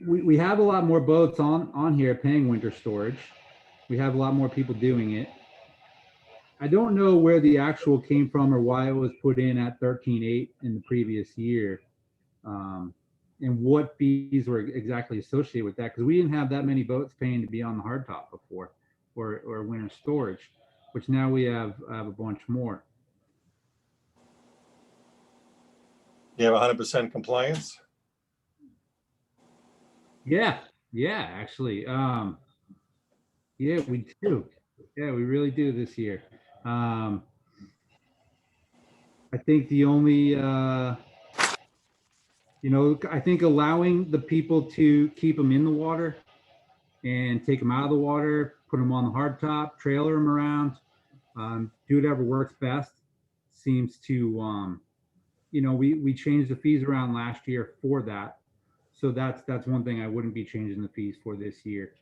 We have a lot more boats on here paying winter storage. We have a lot more people doing it. I don't know where the actual came from or why it was put in at 13.8 in the previous year, and what fees were exactly associated with that, because we didn't have that many boats paying to be on the hardtop before, or winter storage, which now we have a bunch more. You have 100% compliance? Yeah, actually. Yeah, we do. Yeah, we really do this year. I think the only You know, I think allowing the people to keep them in the water and take them out of the water, put them on the hard top, trailer them around, do whatever works best seems to, you know, we changed the fees around last year for that. So that's one thing I wouldn't be changing the fees for this year.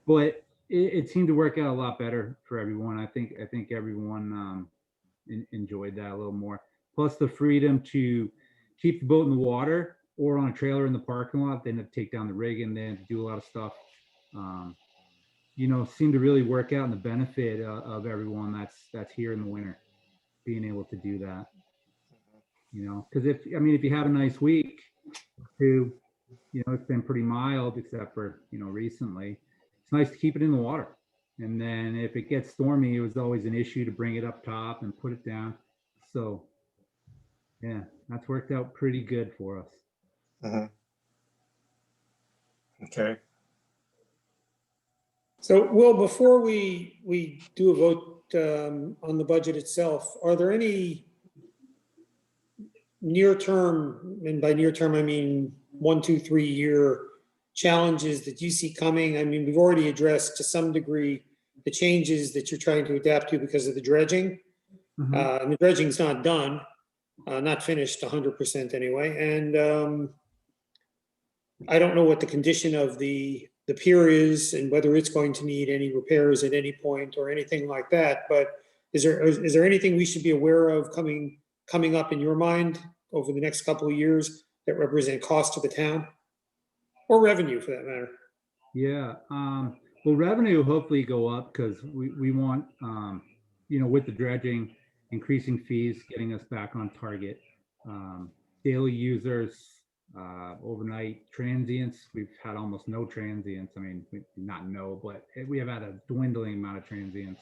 But it seemed to work out a lot better for everyone. I think everyone enjoyed that a little more. Plus the freedom to keep the boat in the water or on a trailer in the parking lot, then to take down the rig and then do a lot of stuff. You know, seemed to really work out in the benefit of everyone that's here in the winter, being able to do that. You know, because if you have a nice week too, you know, it's been pretty mild except for, you know, recently. It's nice to keep it in the water. And then if it gets stormy, it was always an issue to bring it up top and put it down. So yeah, that's worked out pretty good for us. Okay. So, Will, before we do a vote on the budget itself, are there any near term, and by near term, I mean 1, 2, 3 year challenges that you see coming? I mean, we've already addressed to some degree the changes that you're trying to adapt to because of the dredging. And the dredging's not done, not finished 100% anyway. And I don't know what the condition of the pier is and whether it's going to need any repairs at any point or anything like that. But is there anything we should be aware of coming up in your mind over the next couple of years that represent cost to the town or revenue for that matter? Yeah. Well, revenue will hopefully go up because we want, you know, with the dredging, increasing fees, getting us back on target. Daily users, overnight transients, we've had almost no transients. I mean, not no, but we have had a dwindling amount of transients.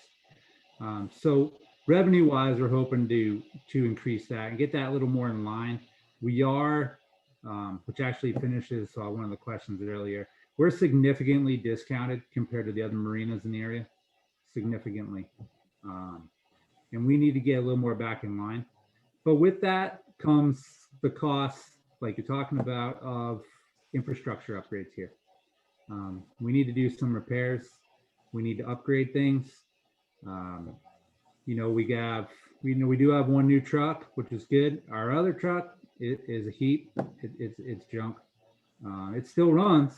So revenue wise, we're hoping to increase that and get that a little more in line. We are, which actually finishes one of the questions earlier. We're significantly discounted compared to the other marinas in the area, significantly. And we need to get a little more back in line. But with that comes the cost, like you're talking about, of infrastructure upgrades here. We need to do some repairs. We need to upgrade things. You know, we do have one new truck, which is good. Our other truck is a heap. It's junk. It still runs,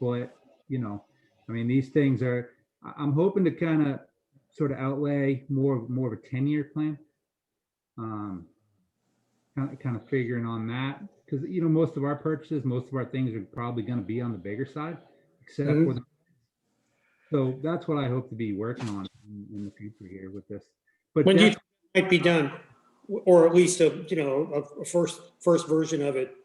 but you know, I mean, these things are. I'm hoping to kind of sort of outlay more of a 10-year plan. Kind of figuring on that because you know most of our purchases, most of our things are probably going to be on the bigger side, except for the. So that's what I hope to be working on in the future here with this. But when do you think it might be done, or at least a first version of it?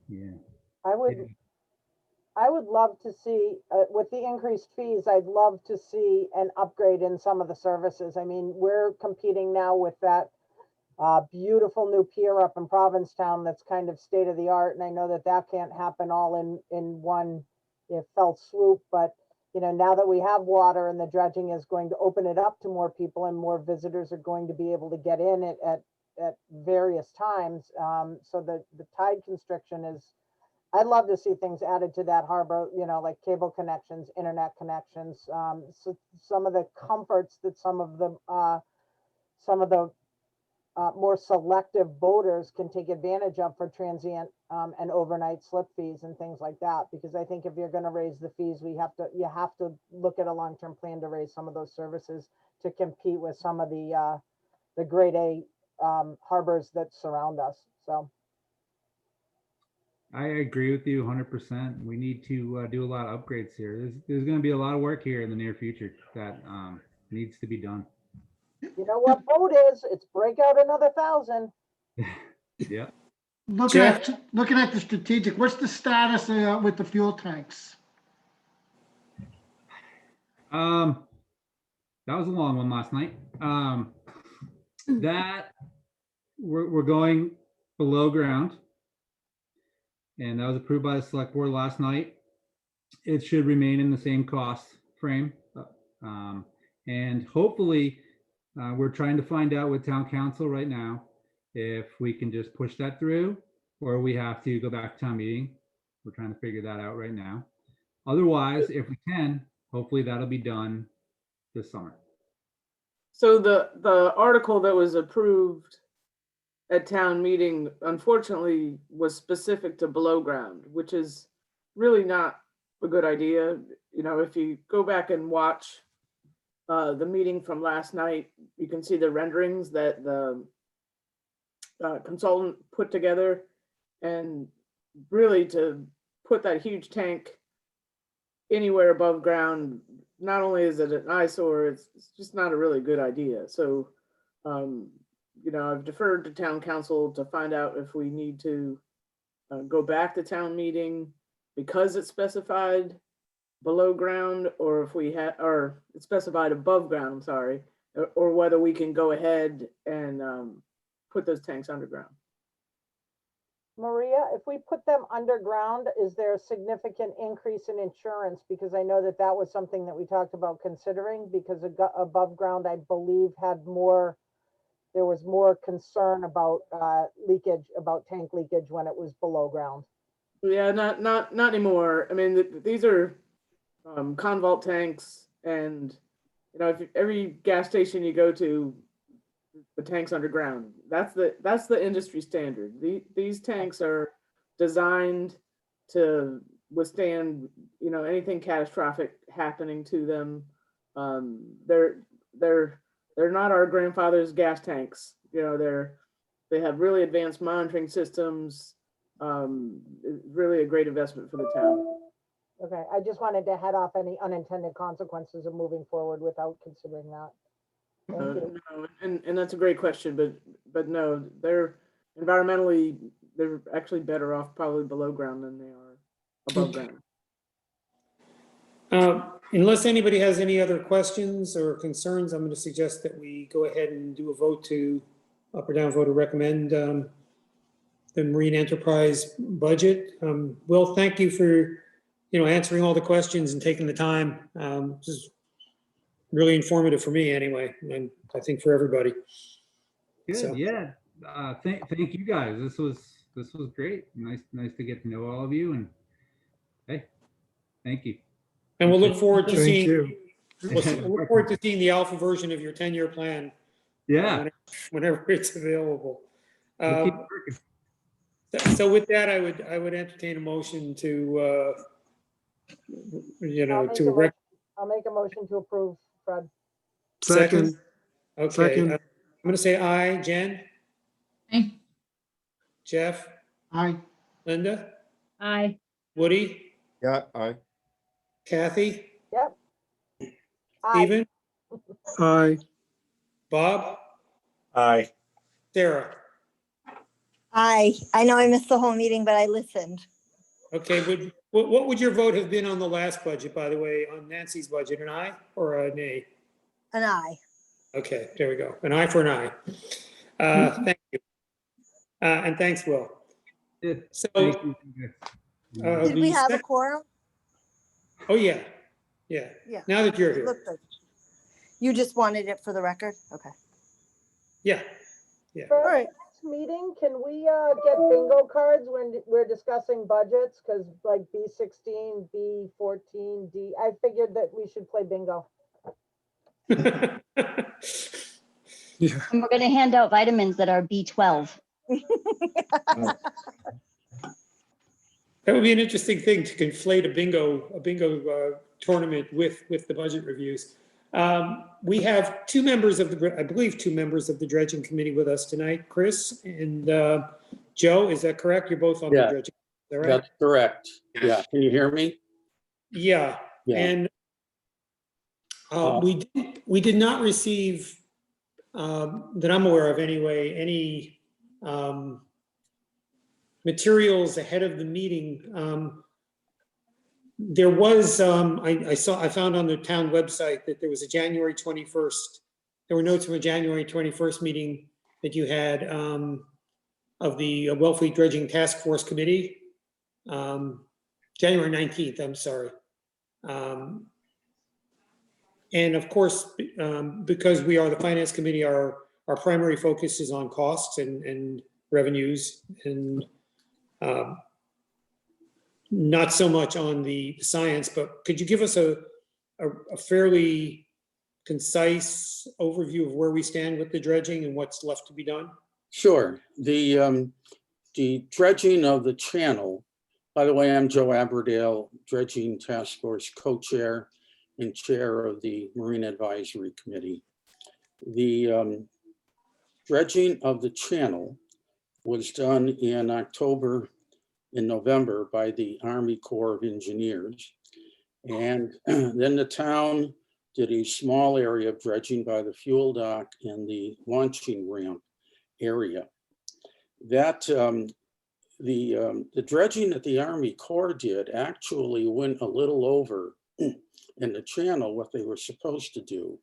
Yeah, I would love to see, with the increased fees, I'd love to see an upgrade in some of the services. I mean, we're competing now with that beautiful new pier up in Provincetown that's kind of state of the art. And I know that can't happen all in one fell swoop. But, you know, now that we have water and the dredging is going to open it up to more people and more visitors are going to be able to get in it at various times. So the tide constriction is, I'd love to see things added to that harbor, you know, like cable connections, internet connections, so some of the comforts that some of the more selective boaters can take advantage of for transient and overnight slip fees and things like that. Because I think if you're going to raise the fees, you have to look at a long-term plan to raise some of those services to compete with some of the grade A harbors that surround us. So. I agree with you 100%. We need to do a lot of upgrades here. There's going to be a lot of work here in the near future that needs to be done. You know what boat is? It's break out another 1,000. Yeah. Looking at the strategic, what's the status with the fuel tanks? That was a long one last night. That we're going below ground. And that was approved by the select board last night. It should remain in the same cost frame. And hopefully we're trying to find out with town council right now if we can just push that through, or we have to go back to town meeting. We're trying to figure that out right now. Otherwise, if we can, hopefully that'll be done this summer. So the article that was approved at town meeting, unfortunately, was specific to below ground, which is really not a good idea. You know, if you go back and watch the meeting from last night, you can see the renderings that the consultant put together, and really to put that huge tank anywhere above ground, not only is it an eyesore, it's just not a really good idea. So, you know, I've deferred to town council to find out if we need to go back to town meeting because it's specified below ground, or if we had, or it's specified above ground, I'm sorry, or whether we can go ahead and put those tanks underground. Maria, if we put them underground, is there a significant increase in insurance? Because I know that that was something that we talked about considering, because above ground, I believe, had more, there was more concern about leakage, about tank leakage when it was below ground. Yeah, not anymore. I mean, these are convolt tanks, and you know, if every gas station you go to, the tanks underground. That's the industry standard. These tanks are designed to withstand, you know, anything catastrophic happening to them. They're not our grandfather's gas tanks. You know, they have really advanced monitoring systems. Really a great investment for the town. Okay, I just wanted to head off any unintended consequences of moving forward without considering that. Thank you. No, and that's a great question, but no, they're environmentally, they're actually better off probably below ground than they are above ground. Unless anybody has any other questions or concerns, I'm going to suggest that we go ahead and do a vote to up or down vote to recommend the marine enterprise budget. Will, thank you for, answering all the questions and taking the time. This is really informative for me anyway, and I think for everybody. Good, So. yeah. Thank you guys. This was great. Nice to get to know all of you, and hey, thank you. And we'll look forward to Thank seeing. you. We'll look forward to seeing the alpha version of your 10-year plan. Yeah. Whenever it's available. We'll keep working. So with that, I would entertain a motion to, I'll make a motion to approve, Fred. Second. Okay, Second. I'm going to say aye. Jen? Aye. Jeff? Aye. Linda? Aye. Woody? Yeah, aye. Kathy? Yep. Aye. Stephen? Aye. Bob? Aye. Sarah? I know I missed the whole meeting, but I listened. Okay, what would your vote have been on the last budget, by the way, on Nancy's budget, an aye or a nay? An aye. Okay, there we go. An eye for an eye. Thank you. And thanks, Will. Yeah, So, thank you. Did we have a quorum? Oh, yeah. Yeah. Yeah. Now that you're It here. looked good. You just wanted it for the record? Okay. Yeah. Yeah. For All right. next meeting, can we get bingo cards when we're discussing budgets? Because like B16, B14, D, I figured that we should play bingo. Yeah. And we're going to hand out vitamins that are B12. That would be an interesting thing to conflate a bingo tournament with the budget reviews. We have two members of the dredging committee with us tonight, Chris and Joe. Is that correct? You're both on the dredging. Is that right? That's correct. Yeah. Can you hear me? Yeah. Yeah. And we did not receive, that I'm aware of anyway, any materials ahead of the meeting. There was, I found on the town website that there was a January 21st, there were notes from a January 21st meeting that you had of the Wellfleet Dredging Task Force Committee. January 19th, I'm sorry. And of course, because we are the Finance Committee, our our primary focus is on costs and revenues and not so much on the science, but could you give us a fairly concise overview of where we stand with the dredging and what's left to be done? Sure. The dredging of the channel, by the way, I'm Joe Aberdale, Dredging Task Force Co-Chair and Chair of the Marine Advisory Committee. The dredging of the channel was done in October and November by the Army Corps of Engineers. And then the town did a small area of dredging by the fuel dock and the launching ramp area. That the dredging that the Army Corps did actually went a little over in the channel what they were supposed to do.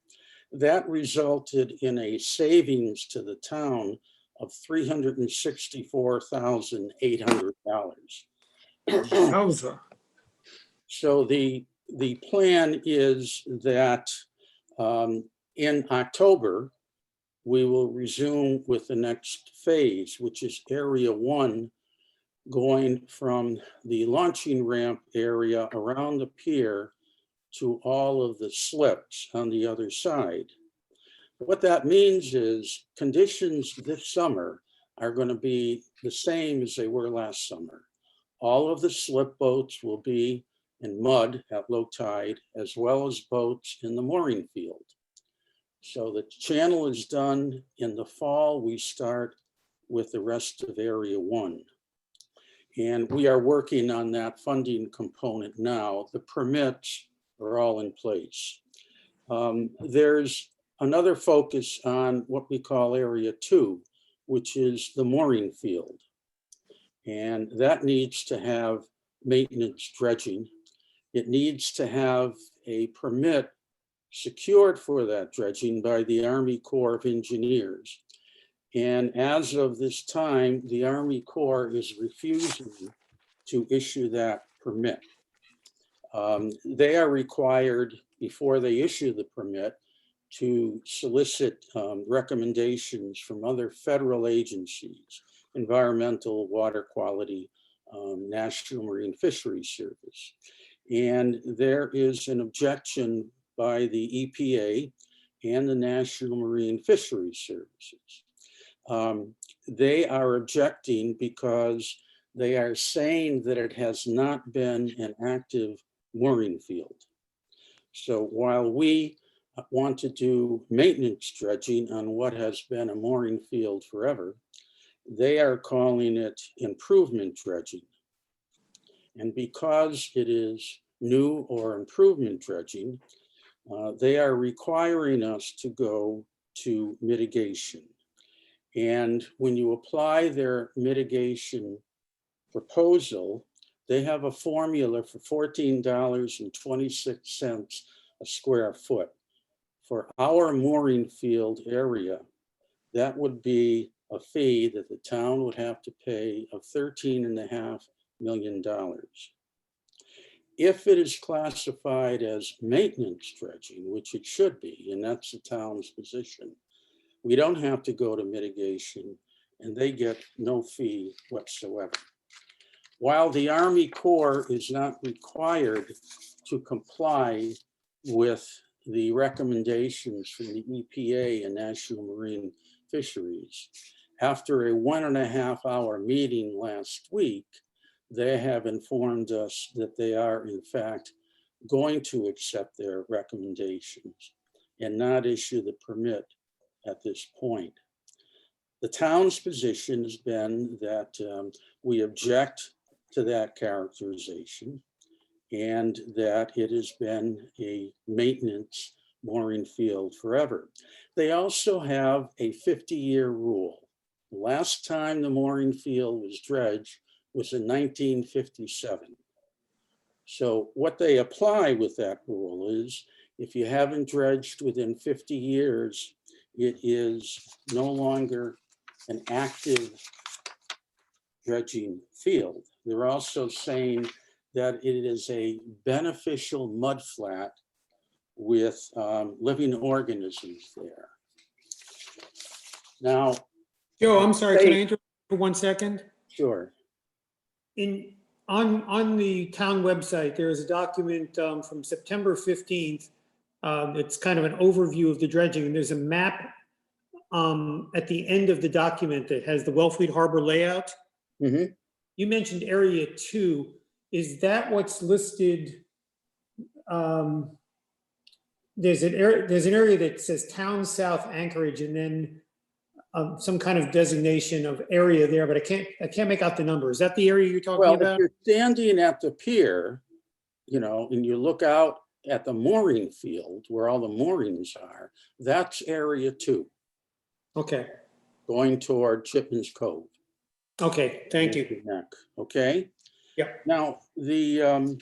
That resulted in a savings to the town of $364,800. Wowza. So the plan is that in October, we will resume with the next phase, which is Area 1, going from the launching ramp area around the pier to all of the slips on the other side. What that means is conditions this summer are going to be the same as they were last summer. All of the slip boats will be in mud at low tide, as well as boats in the mooring field. So the channel is done. In the fall, we start with the rest of Area 1. And we are working on that funding component now. The permits are all in place. There's another focus on what we call Area 2, which is the mooring field. And that needs to have maintenance dredging. It needs to have a permit secured for that dredging by the Army Corps of Engineers. And as of this time, the Army Corps is refusing to issue that permit. They are required, before they issue the permit, to solicit recommendations from other federal agencies, environmental, water quality, National Marine Fisheries Service. And there is an objection by the EPA and the National Marine Fisheries Services. They are objecting because they are saying that it has not been an active mooring field. So while we want to do maintenance dredging on what has been a mooring field forever, they are calling it improvement dredging. And because it is new or improvement dredging, they are requiring us to go to mitigation. And when you apply their mitigation proposal, they have a formula for $14.26 a square foot. For our mooring field area, that would be a fee that the town would have to pay of $13.5 million. If it is classified as maintenance dredging, which it should be, and that's the town's position, we don't have to go to mitigation and they get no fee whatsoever. While the Army Corps is not required to comply with the recommendations from the EPA and National Marine Fisheries, after a 1.5-hour meeting last week, they have informed us that they are in fact going to accept their recommendations and not issue the permit at this point. The town's position has been that we object to that characterization and that it has been a maintenance mooring field forever. They also have a 50-year rule. The last time the mooring field was dredged was in 1957. So what they apply with that rule is if you haven't dredged within 50 years, it is no longer an active dredging field. They're also saying that it is a beneficial mudflat with living organisms there. Now, Joe, I'm sorry, can I Hey. interrupt for 1 second? sure. On the town website, there is a document from September 15th. It's kind of an overview of the dredging, and there's a map at the end of the document that has the Wellfleet Harbor layout. Mhm. You mentioned Area 2. Is that what's listed? There's an area that says Town South Anchorage, and then some kind of designation of area there, but I can't make out the number. Is that the area you're talking Well, if about? you're standing at the pier, you know, and you look out at the mooring field where all the moorings are, that's area 2, Okay, going toward Chipman's Cove. okay, thank you. Neck, okay? Yep. Now, the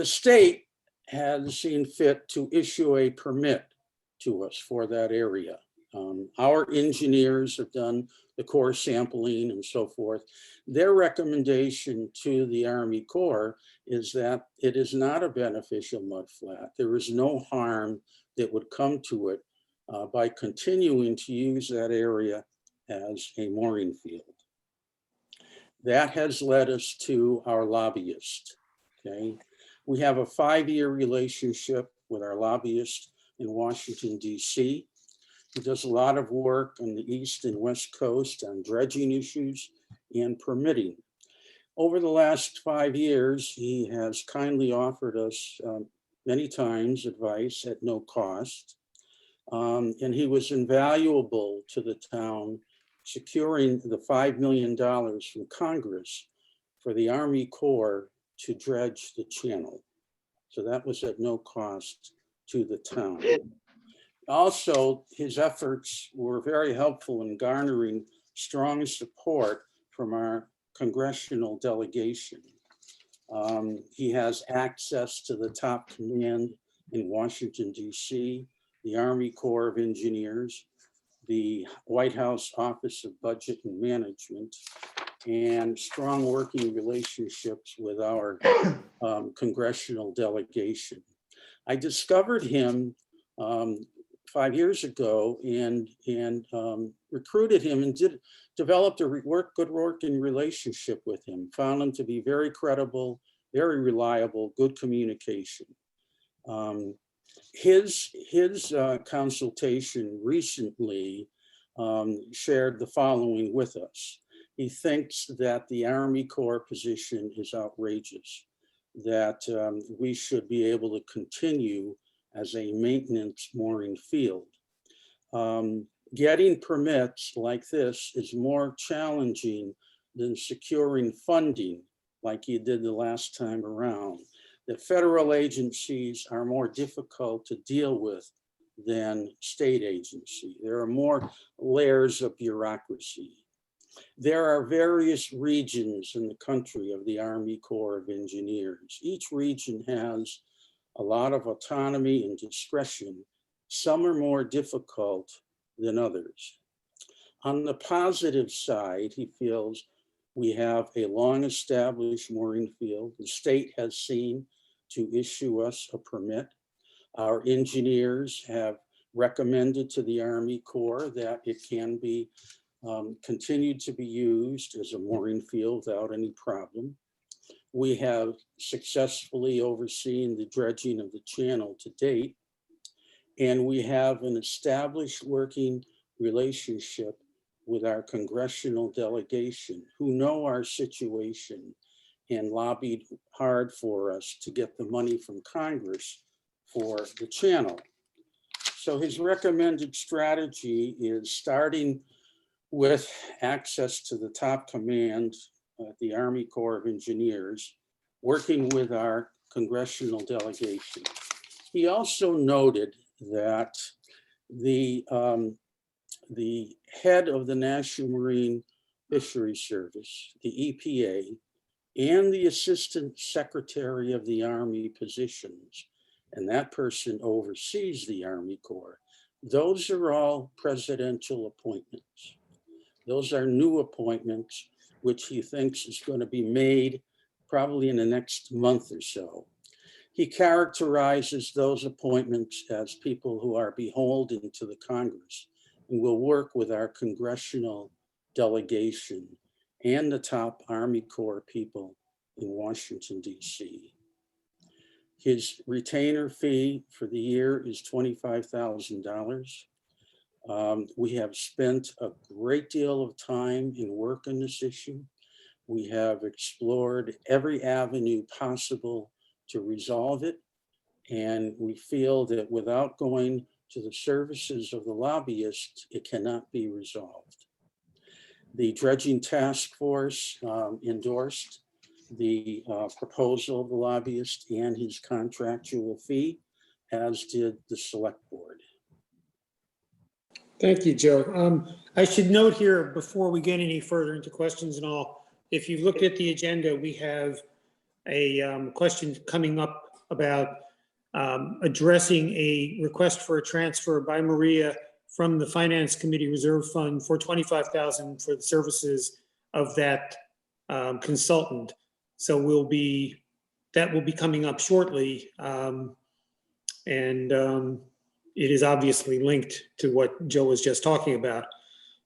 state has seen fit to issue a permit to us for that area. Our engineers have done the core sampling and so forth. Their recommendation to the Army Corps is that it is not a beneficial mudflat. There is no harm that would come to it by continuing to use that area as a mooring field. That has led us to our lobbyist, okay? We have a 5-year relationship with our lobbyist in Washington, DC. He does a lot of work on the East and West Coast on dredging issues and permitting. Over the last 5 years, he has kindly offered us many times advice at no cost. And he was invaluable to the town, securing the $5 million from Congress for the Army Corps to dredge the channel. So that was at no cost to the town. Also, his efforts were very helpful in garnering strong support from our congressional delegation. He has access to the top command in Washington, DC, the Army Corps of Engineers, the White House Office of Budget and Management, and strong working relationships with our congressional delegation. I discovered him 5 years ago and recruited him and developed a good working relationship with him, found him to be very credible, very reliable, good communication. His consultation recently shared the following with us. He thinks that the Army Corps position is outrageous, that we should be able to continue as a maintenance mooring field. Getting permits like this is more challenging than securing funding like you did the last time around. The federal agencies are more difficult to deal with than state agency. There are more layers of bureaucracy. There are various regions in the country of the Army Corps of Engineers. Each region has a lot of autonomy and discretion. Some are more difficult than others. On the positive side, he feels we have a long-established mooring field. The state has seen to issue us a permit. Our engineers have recommended to the Army Corps that it can be continued to be used as a mooring field without any problem. We have successfully overseen the dredging of the channel to date, and we have an established working relationship with our congressional delegation who know our situation and lobbied hard for us to get the money from Congress for the channel. So his recommended strategy is starting with access to the top command at the Army Corps of Engineers, working with our congressional delegation. He also noted that the head of the National Marine Fisheries Service, the EPA, and the Assistant Secretary of the Army positions, and that person oversees the Army Corps. Those are all presidential appointments. Those are new appointments, which he thinks is going to be made probably in the next month or so. He characterizes those appointments as people who are beholden to the Congress and will work with our congressional delegation and the top Army Corps people in Washington, D.C. His retainer fee for the year is $25,000. We have spent a great deal of time and work on this issue. We have explored every avenue possible to resolve it. And we feel that without going to the services of the lobbyist, it cannot be resolved. The dredging task force endorsed the proposal of the lobbyist and his contractual fee, as did the select board. Thank you, Joe. I should note here before we get any further into questions and all, if you've looked at the agenda, we have a question coming up about addressing a request for a transfer by Maria from the Finance Committee Reserve Fund for $25,000 for the services of that consultant. So that will be coming up shortly. It is obviously linked to what Joe was just talking about.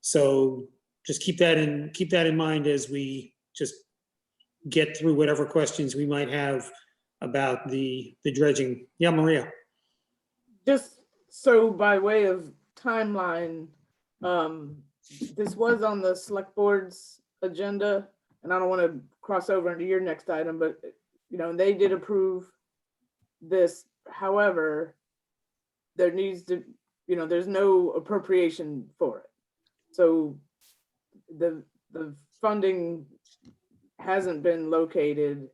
So just keep that in mind as we just get through whatever questions we might have about the dredging. Yeah, Maria. Just so by way of timeline, this was on the select board's agenda, and I don't want to cross over into your next item, but they did approve this. However, there needs to, there's no appropriation for it. So the funding hasn't been located.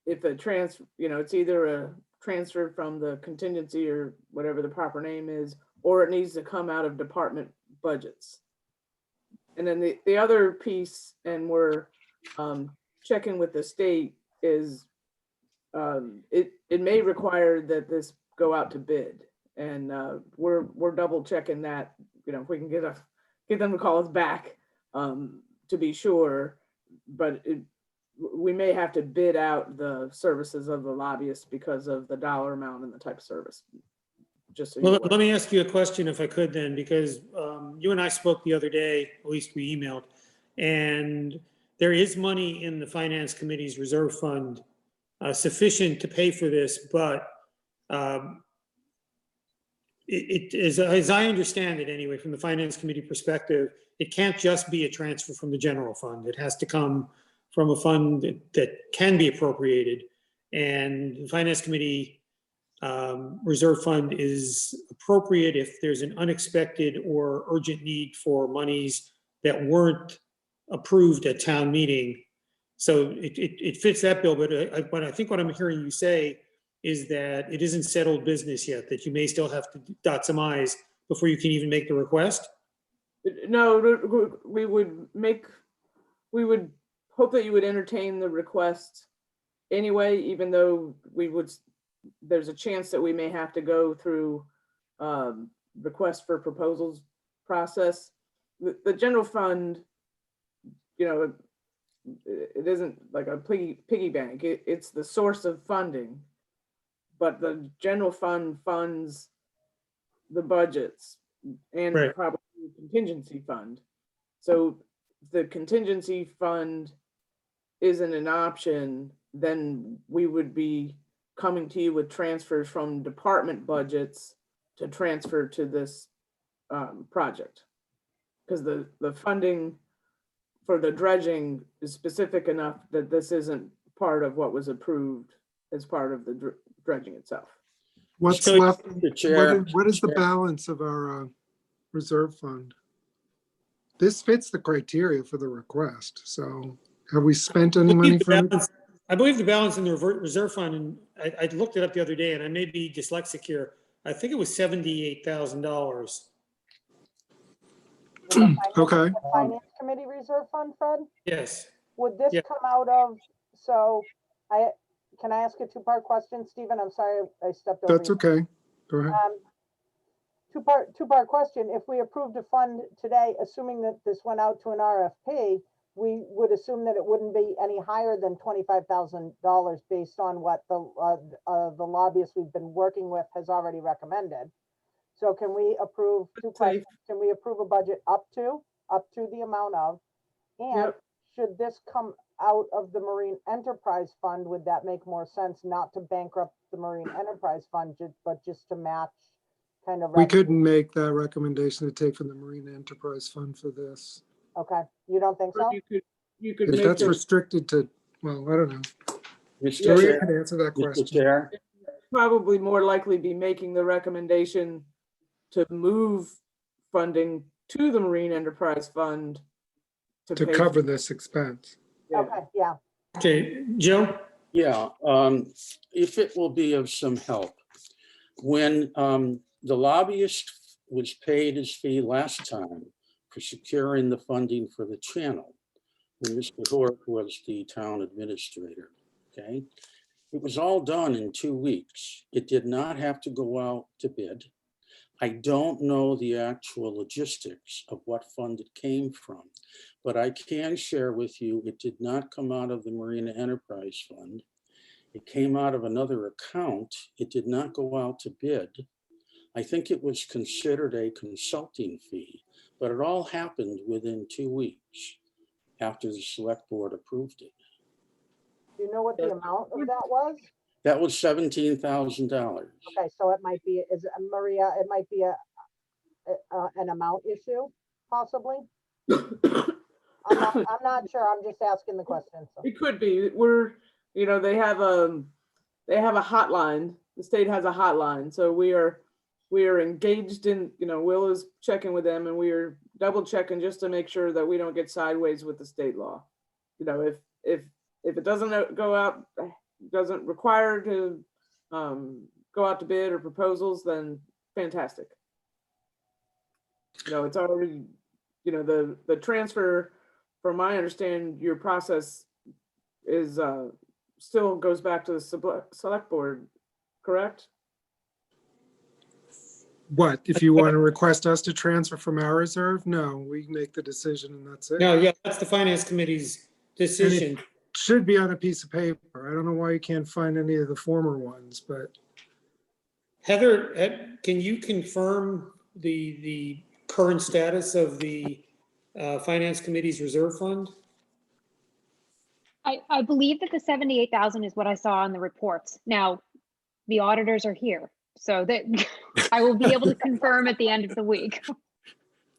If a transfer, it's either a transfer from the contingency or whatever the proper name is, or it needs to come out of department budgets. And then the other piece, and we're checking with the state, is it may require that this go out to bid, and we're double checking that. If we can get them to call us back to be sure, but we may have to bid out the services of the lobbyist because of the dollar amount and the type of service. Just so Well, let me ask you a question if I could then, because you and I spoke the other day, at least we emailed, and there is money in the Finance Committee's reserve fund sufficient to pay for this, but as I understand it anyway, from the Finance Committee perspective, it can't just be a transfer from the general fund. It has to come from a fund that can be appropriated. And the Finance Committee reserve fund is appropriate if there's an unexpected or urgent need for monies that weren't approved at town meeting. So it fits that bill, but I think what I'm hearing you say is that it isn't settled business yet, that you may still have to dot some I's before you can even make the request? No, we would hope that you would entertain the request anyway, even though there's a chance that we may have to go through request for proposals process. The general fund, it isn't like a piggy bank. It's the source of funding, but the general fund funds the budgets and Right. probably the contingency fund. So the contingency fund isn't an option, then we would be coming to you with transfers from department budgets to transfer to this project. Because the funding for the dredging is specific enough that this isn't part of what was approved as part of the dredging itself. What's So- left? Mr. Chair, What is the balance of our reserve fund? This fits the criteria for the request. So have we spent any money from it? I believe the balance in the reserve fund, and I looked it up the other day, and I may be dyslexic here. I think it was $78,000. Okay. The Finance Committee Reserve Fund, Fred? Yes. Would this Yeah. come out of, can I ask a two-part question, Stephen? I'm sorry, I stepped over. That's you. okay. Go ahead. Two-part question. If we approved a fund today, assuming that this went out to an RFP, we would assume that it wouldn't be any higher than $25,000 based on what the lobbyist we've been working with has already recommended. So can we approve, two Safe. questions, can we approve a budget up to the amount of? And Yep. should this come out of the Marine Enterprise Fund, would that make more sense, not to bankrupt the Marine Enterprise Fund, but just to match kind of? We couldn't make that recommendation to take from the Marine Enterprise Fund for this. Okay, you don't think Or so? you could If make that's it restricted to, well, I don't know. Mr. Yeah, Maria Chair, can answer that Mr. question. Chair, probably more likely be making the recommendation to move funding to the Marine Enterprise Fund To pay cover for- this expense. Yeah. Okay, yeah, Okay, Joe? yeah, if it will be of some help. When the lobbyist was paid his fee last time for securing the funding for the channel, when Mr. Hork was the town administrator, okay? It was all done in 2 weeks. It did not have to go out to bid. I don't know the actual logistics of what fund it came from, but I can share with you, it did not come out of the Marina Enterprise Fund. It came out of another account. It did not go out to bid. I think it was considered a consulting fee, but it all happened within 2 weeks after the select board approved it. do you know what the amount of that was? That was $17,000. Okay, so it might be, Maria, it might be an amount issue, possibly? I'm not sure, I'm just asking the question, so. It could be. They have a hotline. The state has a hotline. So we are engaged in, Will is checking with them and we are double checking just to make sure that we don't get sideways with the state law. If it doesn't go out, doesn't require to go out to bid or proposals, then fantastic. It's already, the transfer, from my understanding, your process is still goes back to the select board, correct? What, if you want to request us to transfer from our reserve? No, we make the decision and that's it. No, yeah, that's the finance committee's decision. Should be on a piece of paper. I don't know why you can't find any of the former ones, but Heather, can you confirm the current status of the finance committee's reserve fund? I believe that the 78,000 is what I saw on the reports. Now, the auditors are here, so that I will be able to confirm at the end of the week.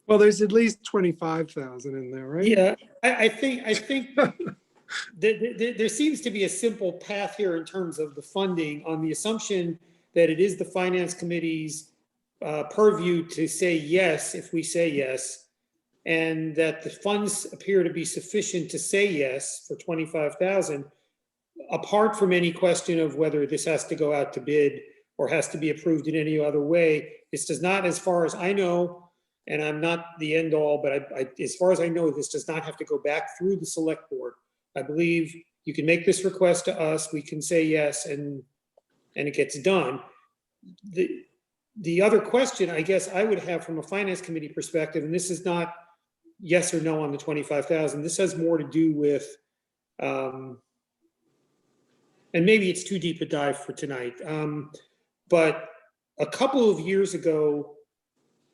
well, there's at least 25,000 in there, right? Yeah, I think there seems to be a simple path here in terms of the funding, on the assumption that it is the finance committee's purview to say yes if we say yes, and that the funds appear to be sufficient to say yes for 25,000, apart from any question of whether this has to go out to bid or has to be approved in any other way. This does not, as far as I know, and I'm not the end all, but as far as I know, this does not have to go back through the select board. I believe you can make this request to us, we can say yes, and it gets done. The other question I guess I would have from a finance committee perspective, and this is not yes or no on the 25,000, this has more to do with, and maybe it's too deep a dive for tonight, but a couple of years ago,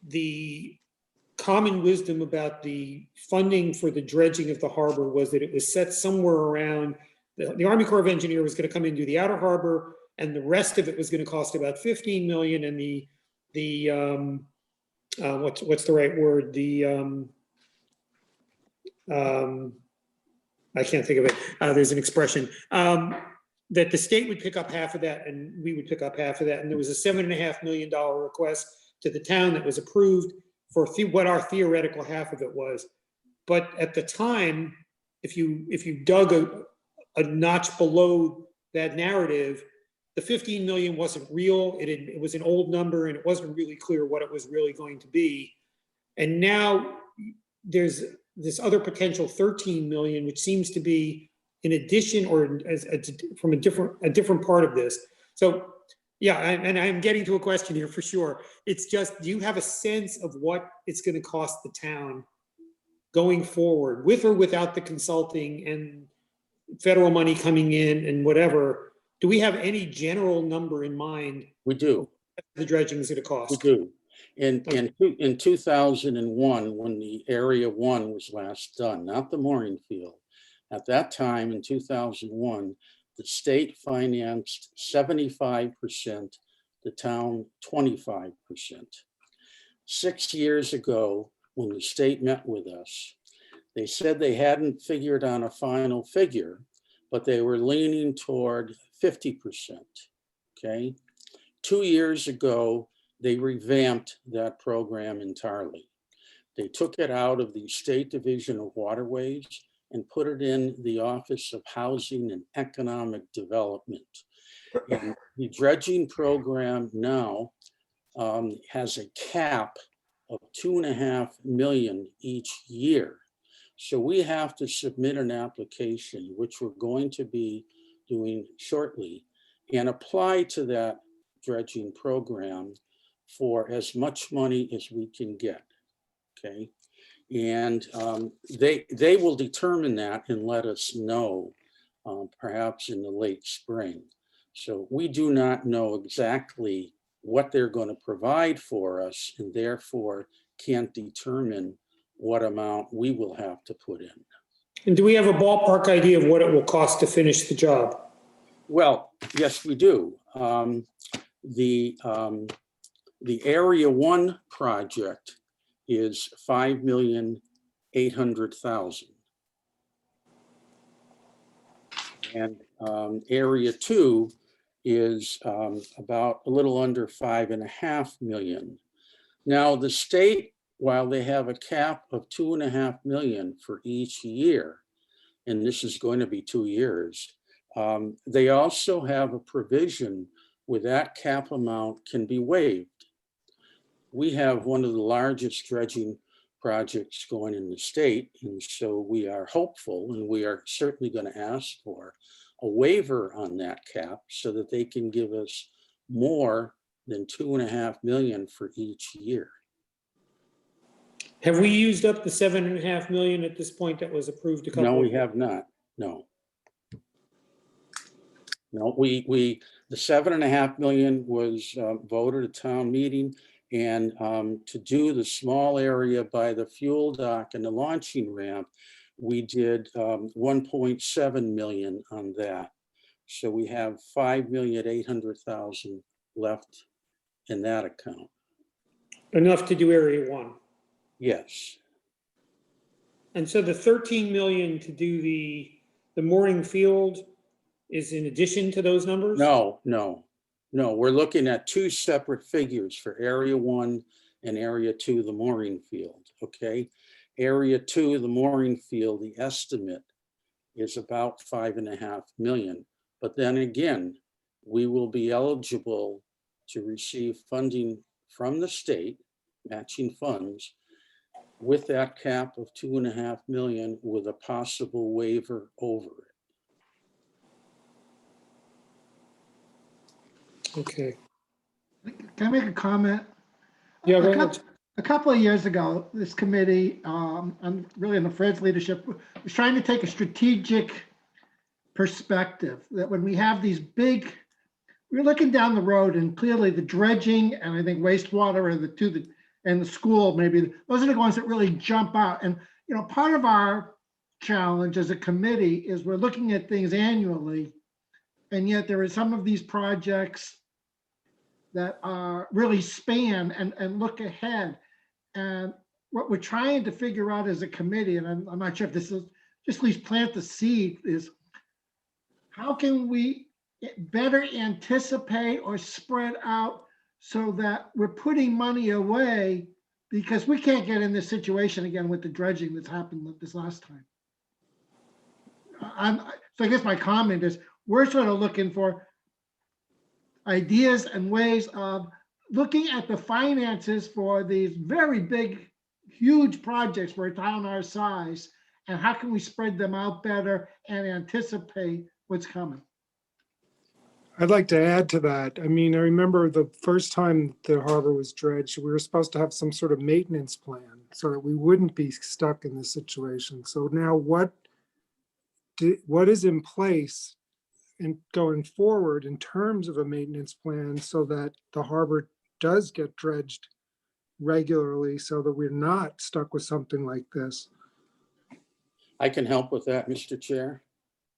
the common wisdom about the funding for the dredging of the harbor was that it was set somewhere around, the Army Corps of Engineers was going to come in and do the outer harbor, and the rest of it was going to cost about 15 million, and what's the right word? I can't think of it. There's an expression that the state would pick up half of that and we would pick up half of that. And there was a $7.5 million request to the town that was approved for what our theoretical half of it was. But at the time, if you dug a notch below that narrative, the 15 million wasn't real. It was an old number and it wasn't really clear what it was really going to be. And now there's this other potential 13 million, which seems to be in addition or from a different part of this. So yeah, and I'm getting to a question here for sure. It's just, do you have a sense of what it's going to cost the town going forward, with or without the consulting and federal money coming in and whatever? Do we have any general number in mind? We do. The dredging is going to cost? We do. In 2001, when the Area 1 was last done, not the mooring field, at that time in 2001, the state financed 75%, the town 25%. 6 years ago, when the state met with us, they said they hadn't figured on a final figure, but they were leaning toward 50%, okay? 2 years ago, they revamped that program entirely. They took it out of the State Division of Waterways and put it in the Office of Housing and Economic Development. And the dredging program now has a cap of $2.5 million each year. So we have to submit an application, which we're going to be doing shortly, and apply to that dredging program for as much money as we can get, okay? And they will determine that and let us know perhaps in the late spring. So we do not know exactly what they're going to provide for us, and therefore can't determine what amount we will have to put in. And do we have a ballpark idea of what it will cost to finish the job? Well, yes, we do. The Area 1 project is $5,800,000. And Area 2 is about a little under $5.5 million. Now, the state, while they have a cap of $2.5 million for each year, and this is going to be 2 years, they also have a provision where that cap amount can be waived. We have one of the largest dredging projects going in the state, and so we are hopeful, and we are certainly going to ask for a waiver on that cap so that they can give us more than $2.5 million for each year. Have we used up the $7.5 million at this point that was approved a couple? No, we have not. No. No, the $7.5 million was voted at town meeting, and to do the small area by the fuel dock and the launching ramp, we did 1.7 million on that. So we have $5,800,000 left in that account. Enough to do Area 1. Yes. And so the 13 million to do the mooring field is in addition to those numbers? No. We're looking at two separate figures for Area 1 and Area 2, the mooring field, okay? Area 2, the mooring field, the estimate is about $5.5 million. But then again, we will be eligible to receive funding from the state, matching funds, with that cap of $2.5 million with a possible waiver over it. Okay. Can I make a comment? Yeah, go ahead. A couple of years ago, this committee, and really under Fred's leadership, was trying to take a strategic perspective that when we have these big, we're looking down the road and clearly the dredging and I think wastewater are the two that, and the school, maybe those are the ones that really jump out. And, you know, part of our challenge as a committee is we're looking at things annually, and yet there are some of these projects that are really span and look ahead. And what we're trying to figure out as a committee, and I'm not sure if this is just at least plant the seed, is how can we better anticipate or spread out so that we're putting money away, because we can't get in this situation again with the dredging that's happened with this last time. So I guess my comment is we're sort of looking for ideas and ways of looking at the finances for these very big, huge projects for a town our size, and how can we spread them out better and anticipate what's coming. I'd like to add to that. I mean, I remember the first time the harbor was dredged, we were supposed to have some sort of maintenance plan so that we wouldn't be stuck in this situation. So now what is in place and going forward in terms of a maintenance plan so that the harbor does get dredged regularly so that we're not stuck with something like this? I can help with that, Mr. Chair.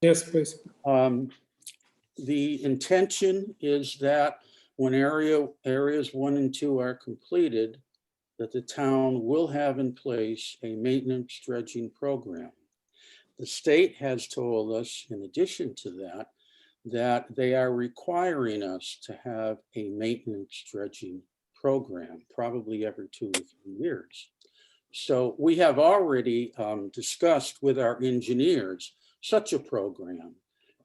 Yes, please. The intention is that when areas 1 and 2 are completed, that the town will have in place a maintenance dredging program. The state has told us, in addition to that, that they are requiring us to have a maintenance dredging program, probably every 2 or 3 years. So we have already discussed with our engineers such a program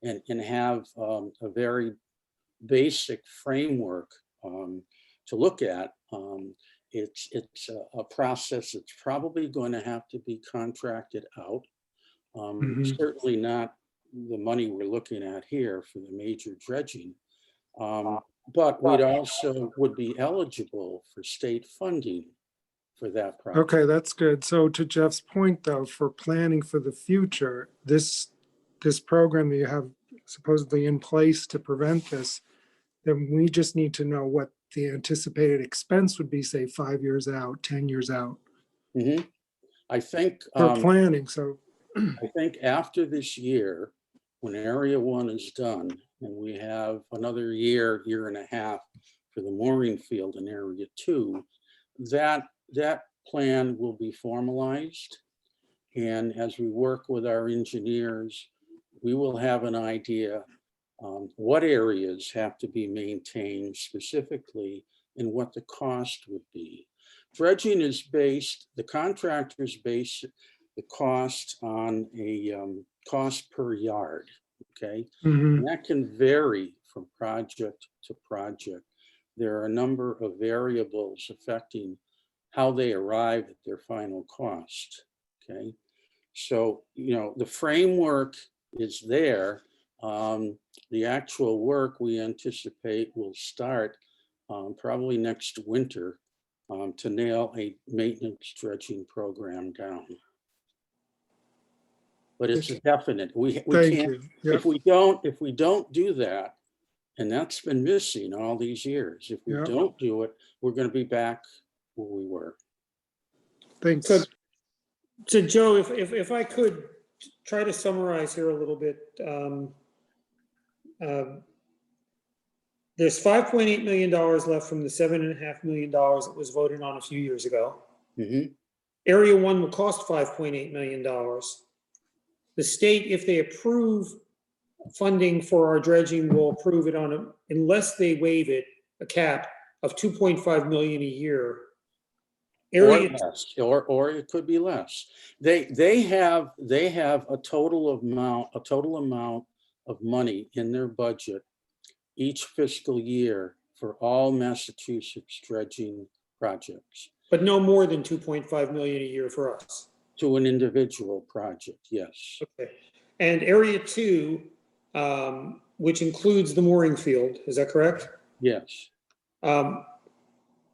and have a very basic framework to look at. It's a process that's probably going to have to be contracted out. Certainly not the money we're looking at here for the major dredging. But we'd also would be eligible for state funding for that project. Okay, that's good. So to Jeff's point though, for planning for the future, this program that you have supposedly in place to prevent this, then we just need to know what the anticipated expense would be, say 5 years out, 10 years out I think for planning. So I think after this year, when Area 1 is done, and we have another year, year and a half for the mooring field in Area 2, that plan will be formalized. And as we work with our engineers, we will have an idea what areas have to be maintained specifically and what the cost would be. Dredging is based, the contractors base the cost on a cost per yard, okay? And that can vary from project to project. There are a number of variables affecting how they arrive at their final cost, okay? So, you know, the framework is there. The actual work we anticipate will start probably next winter to nail a maintenance dredging program down. But it's a definite. We thank can't, you. Yep. if we don't do that, and that's been missing all these years. If we Yep. don't do it, we're going to be back where we were. Thanks. So Joe, if I could try to summarize here a little bit. There's $5.8 million left from the $7.5 million that was voted on a few years ago. Area 1 will cost $5.8 million. The state, if they approve funding for our dredging, will approve it on unless they waive it, a cap of $2.5 million a year. Or less, or it could be less. They have a total amount of money in their budget each fiscal year for all Massachusetts dredging projects. But no more than $2.5 million a year for us. To an individual project, yes. Okay. And Area 2, which includes the mooring field, is that correct? Yes.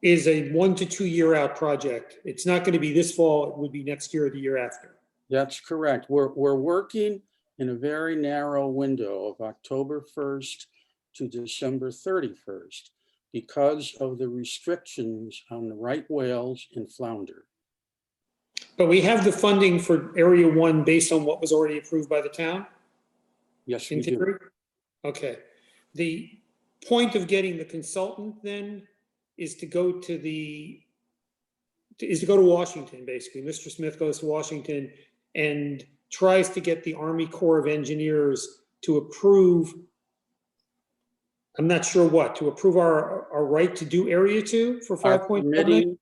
Is a 1 to 2 year out project. It's not going to be this fall, it would be next year or the year after. That's correct. We're working in a very narrow window of October 1st to December 31st because of the restrictions on the right whales and flounder. But we have the funding for Area 1 based on what was already approved by the town? Yes, we In theory? do. Okay. The point of getting the consultant then is to go to Washington, basically. Mr. Smith goes to Washington and tries to get the Army Corps of Engineers to approve, I'm not sure what, to approve our right to do Area 2 for 5.5 million?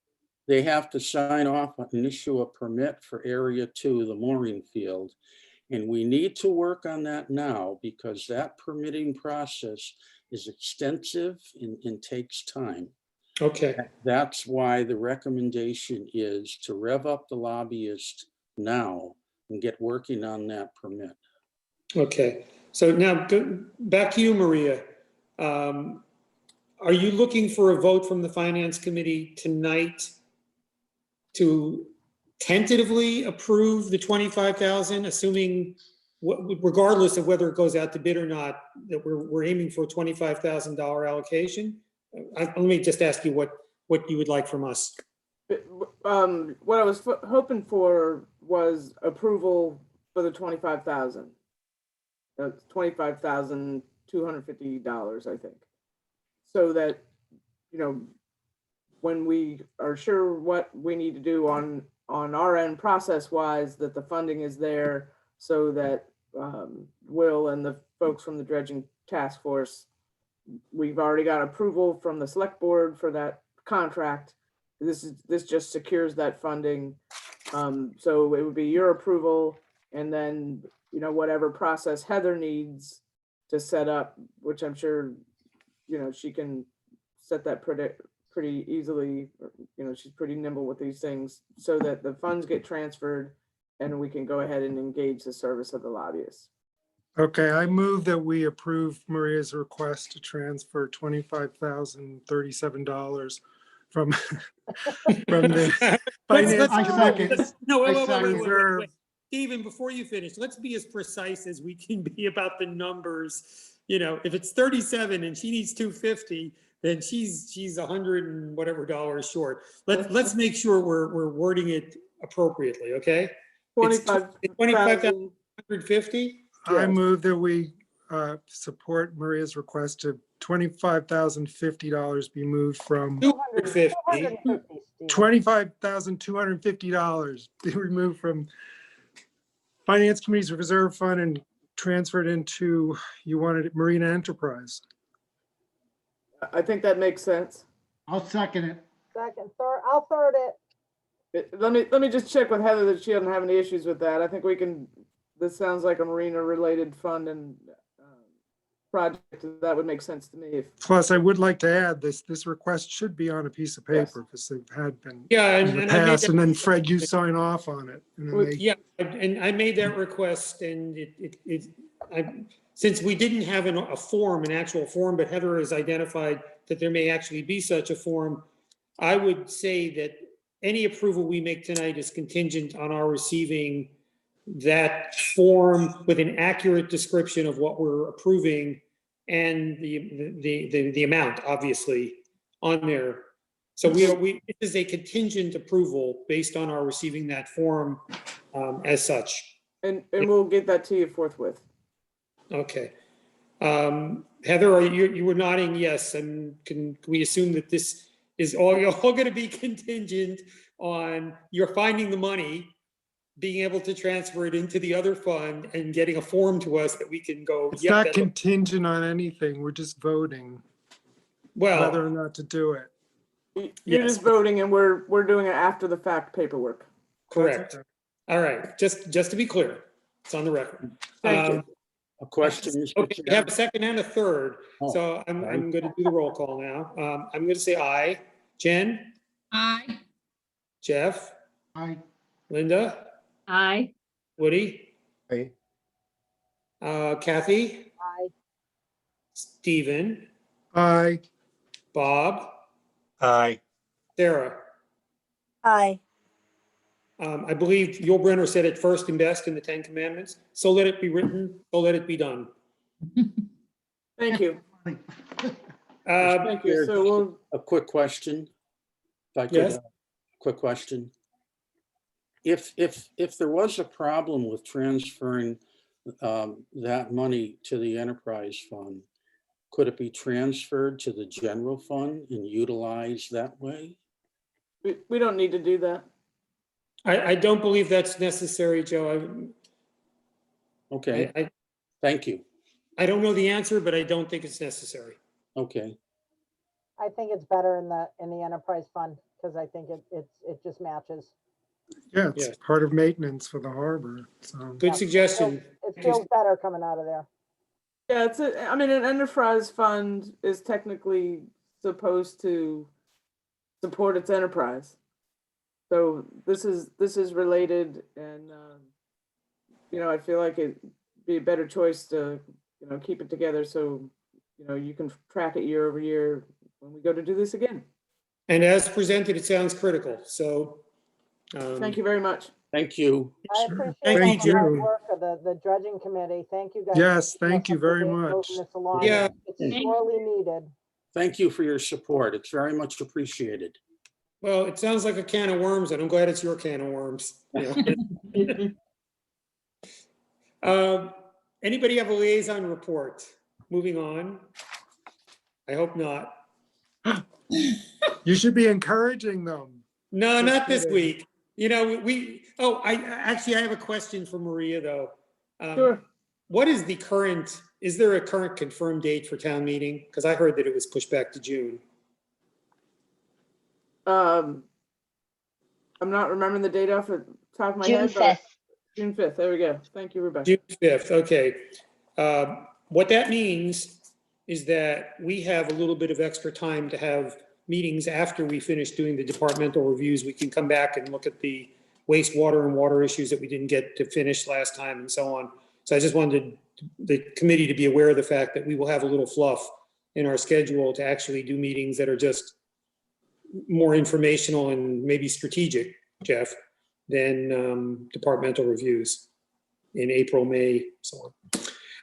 They have to sign off and issue a permit for Area 2, the mooring field. And we need to work on that now because that permitting process is extensive and takes time. Okay. That's why the recommendation is to rev up the lobbyist now and get working on that permit. Okay. So now back to you, Maria. Are you looking for a vote from the Finance Committee tonight to tentatively approve the 25,000, assuming, regardless of whether it goes out to bid or not, that we're aiming for a $25,000 allocation? Let me just ask you what you would like from us. What I was hoping for was approval for the 25,000. That's $25,250, I think. So that, you know, when we are sure what we need to do on our end process wise, that the funding is there so that Will and the folks from the dredging task force, we've already got approval from the select board for that contract. This just secures that funding. So it would be your approval and then, you know, whatever process Heather needs to set up, which I'm sure, you know, she can set that pretty easily. You know, she's pretty nimble with these things so that the funds get transferred and we can go ahead and engage the service of the lobbyists. Okay, I move that we approve Maria's request to transfer $25,037 from the finance. I second. No, I wait. second. Stephen, before you finish, let's be as precise as we can be about the numbers. You know, if it's 37 and she needs 250, then she's 100 and whatever dollars short. Let's make sure we're wording it appropriately, okay? 25,150. I move that we support Maria's request to $25,050 be moved from $25,250 be removed from Finance Committee's reserve fund and transferred into, you wanted it, Marina Enterprise. I think that makes sense. I'll second it. I'll third it. Let me just check with Heather that she doesn't have any issues with that. I think we can, this sounds like a marina related fund and project. That would make sense to me. Plus, I would like to add this request should be on a piece of paper because they've had been in the past, and then Fred, you sign off on it. And then Yeah, and I made that request, and since we didn't have an actual form, but Heather has identified that there may actually be such a form, I would say that any approval we make tonight is contingent on our receiving that form with an accurate description of what we're approving and the amount, obviously, on there. So this is a contingent approval based on our receiving that form as such. And we'll get that to you forthwith. Okay. Heather, you were nodding yes, and can we assume that this is all going to be contingent on your finding the money, being able to transfer it into the other fund and getting a form to us that we can go. it's not contingent on anything. We're just voting whether or not to do it. You're just voting, and we're doing it after the fact paperwork. Correct. All right. Just to be clear, it's on the record. Thank you. A question. Okay, we have a second and a third. So I'm going to do the roll call now. I'm going to say aye. Jen? Aye. Jeff? Aye. Linda? Aye. Woody? Aye. Kathy? Aye. Stephen? Aye. Bob? Aye. Sarah? Aye. I believe Yul Brynner said it first and best in the 10 Commandments. So let it be written, so let it be done. Thank you. Uh, Thank you. So we'll, A quick question. If I could, Yes. quick question. If there was a problem with transferring that money to the enterprise fund, could it be transferred to the general fund and utilized that way? we don't need to do that. I don't believe that's necessary, Joe. Okay, thank you. I don't know the answer, but I don't think it's necessary. Okay, I think it's better in the enterprise fund because I think it just matches. Yeah, it's Yes. part of maintenance for the harbor. So Good suggestion. It feels better coming out of there. Yeah, I mean, an enterprise fund is technically supposed to support its enterprise. So this is related, and you know, I feel like it'd be a better choice to, you know, keep it together so, you know, you can track it year over year when we go to do this again. And as presented, it sounds critical. So Thank you very much. thank you. I Sure. appreciate Thank all the hard you. work of the dredging committee. Thank you guys. Yes, thank you for very moving much. this along. Yeah. It's sorely needed. Thank you for your support. It's very much appreciated. Well, it sounds like a can of worms, and I'm glad it's your can of worms. you know. Anybody have a liaison report? Moving on. I hope not. You should be encouraging them. No, Just not this kidding. week. You know, I have a question for Maria, though. Sure. What is is there a current confirmed date for town meeting? Because I heard that it was pushed back to June. I'm not remembering the date off the top of my June head. but 5th. June 5th. There we go. Thank you, Rebecca. June 5th, okay. What that means is that we have a little bit of extra time to have meetings after we finish doing the departmental reviews. We can come back and look at the wastewater and water issues that we didn't get to finish last time and so on. So I just wanted the committee to be aware of the fact that we will have a little fluff in our schedule to actually do meetings that are just more informational and maybe strategic, Jeff, than departmental reviews in April, May, so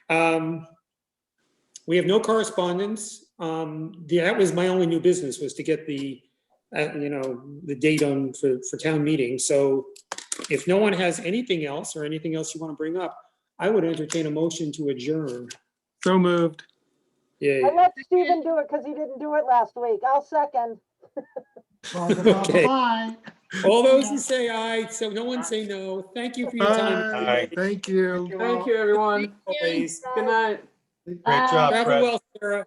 on. We have no correspondence. That was my only new business, was to get the, the date for town meeting. So if no one has anything else or anything else you want to bring up, I would entertain a motion to adjourn. So moved. Yay. I let Stephen do it because he didn't do it last week. I'll second. Okay. Bye. All those who say aye, so no one say no. Thank you for your time. Bye. today. Thank you. Thank you, everyone. Always. Good night. Great job, Travel Fred. well, Sarah.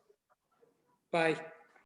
Bye.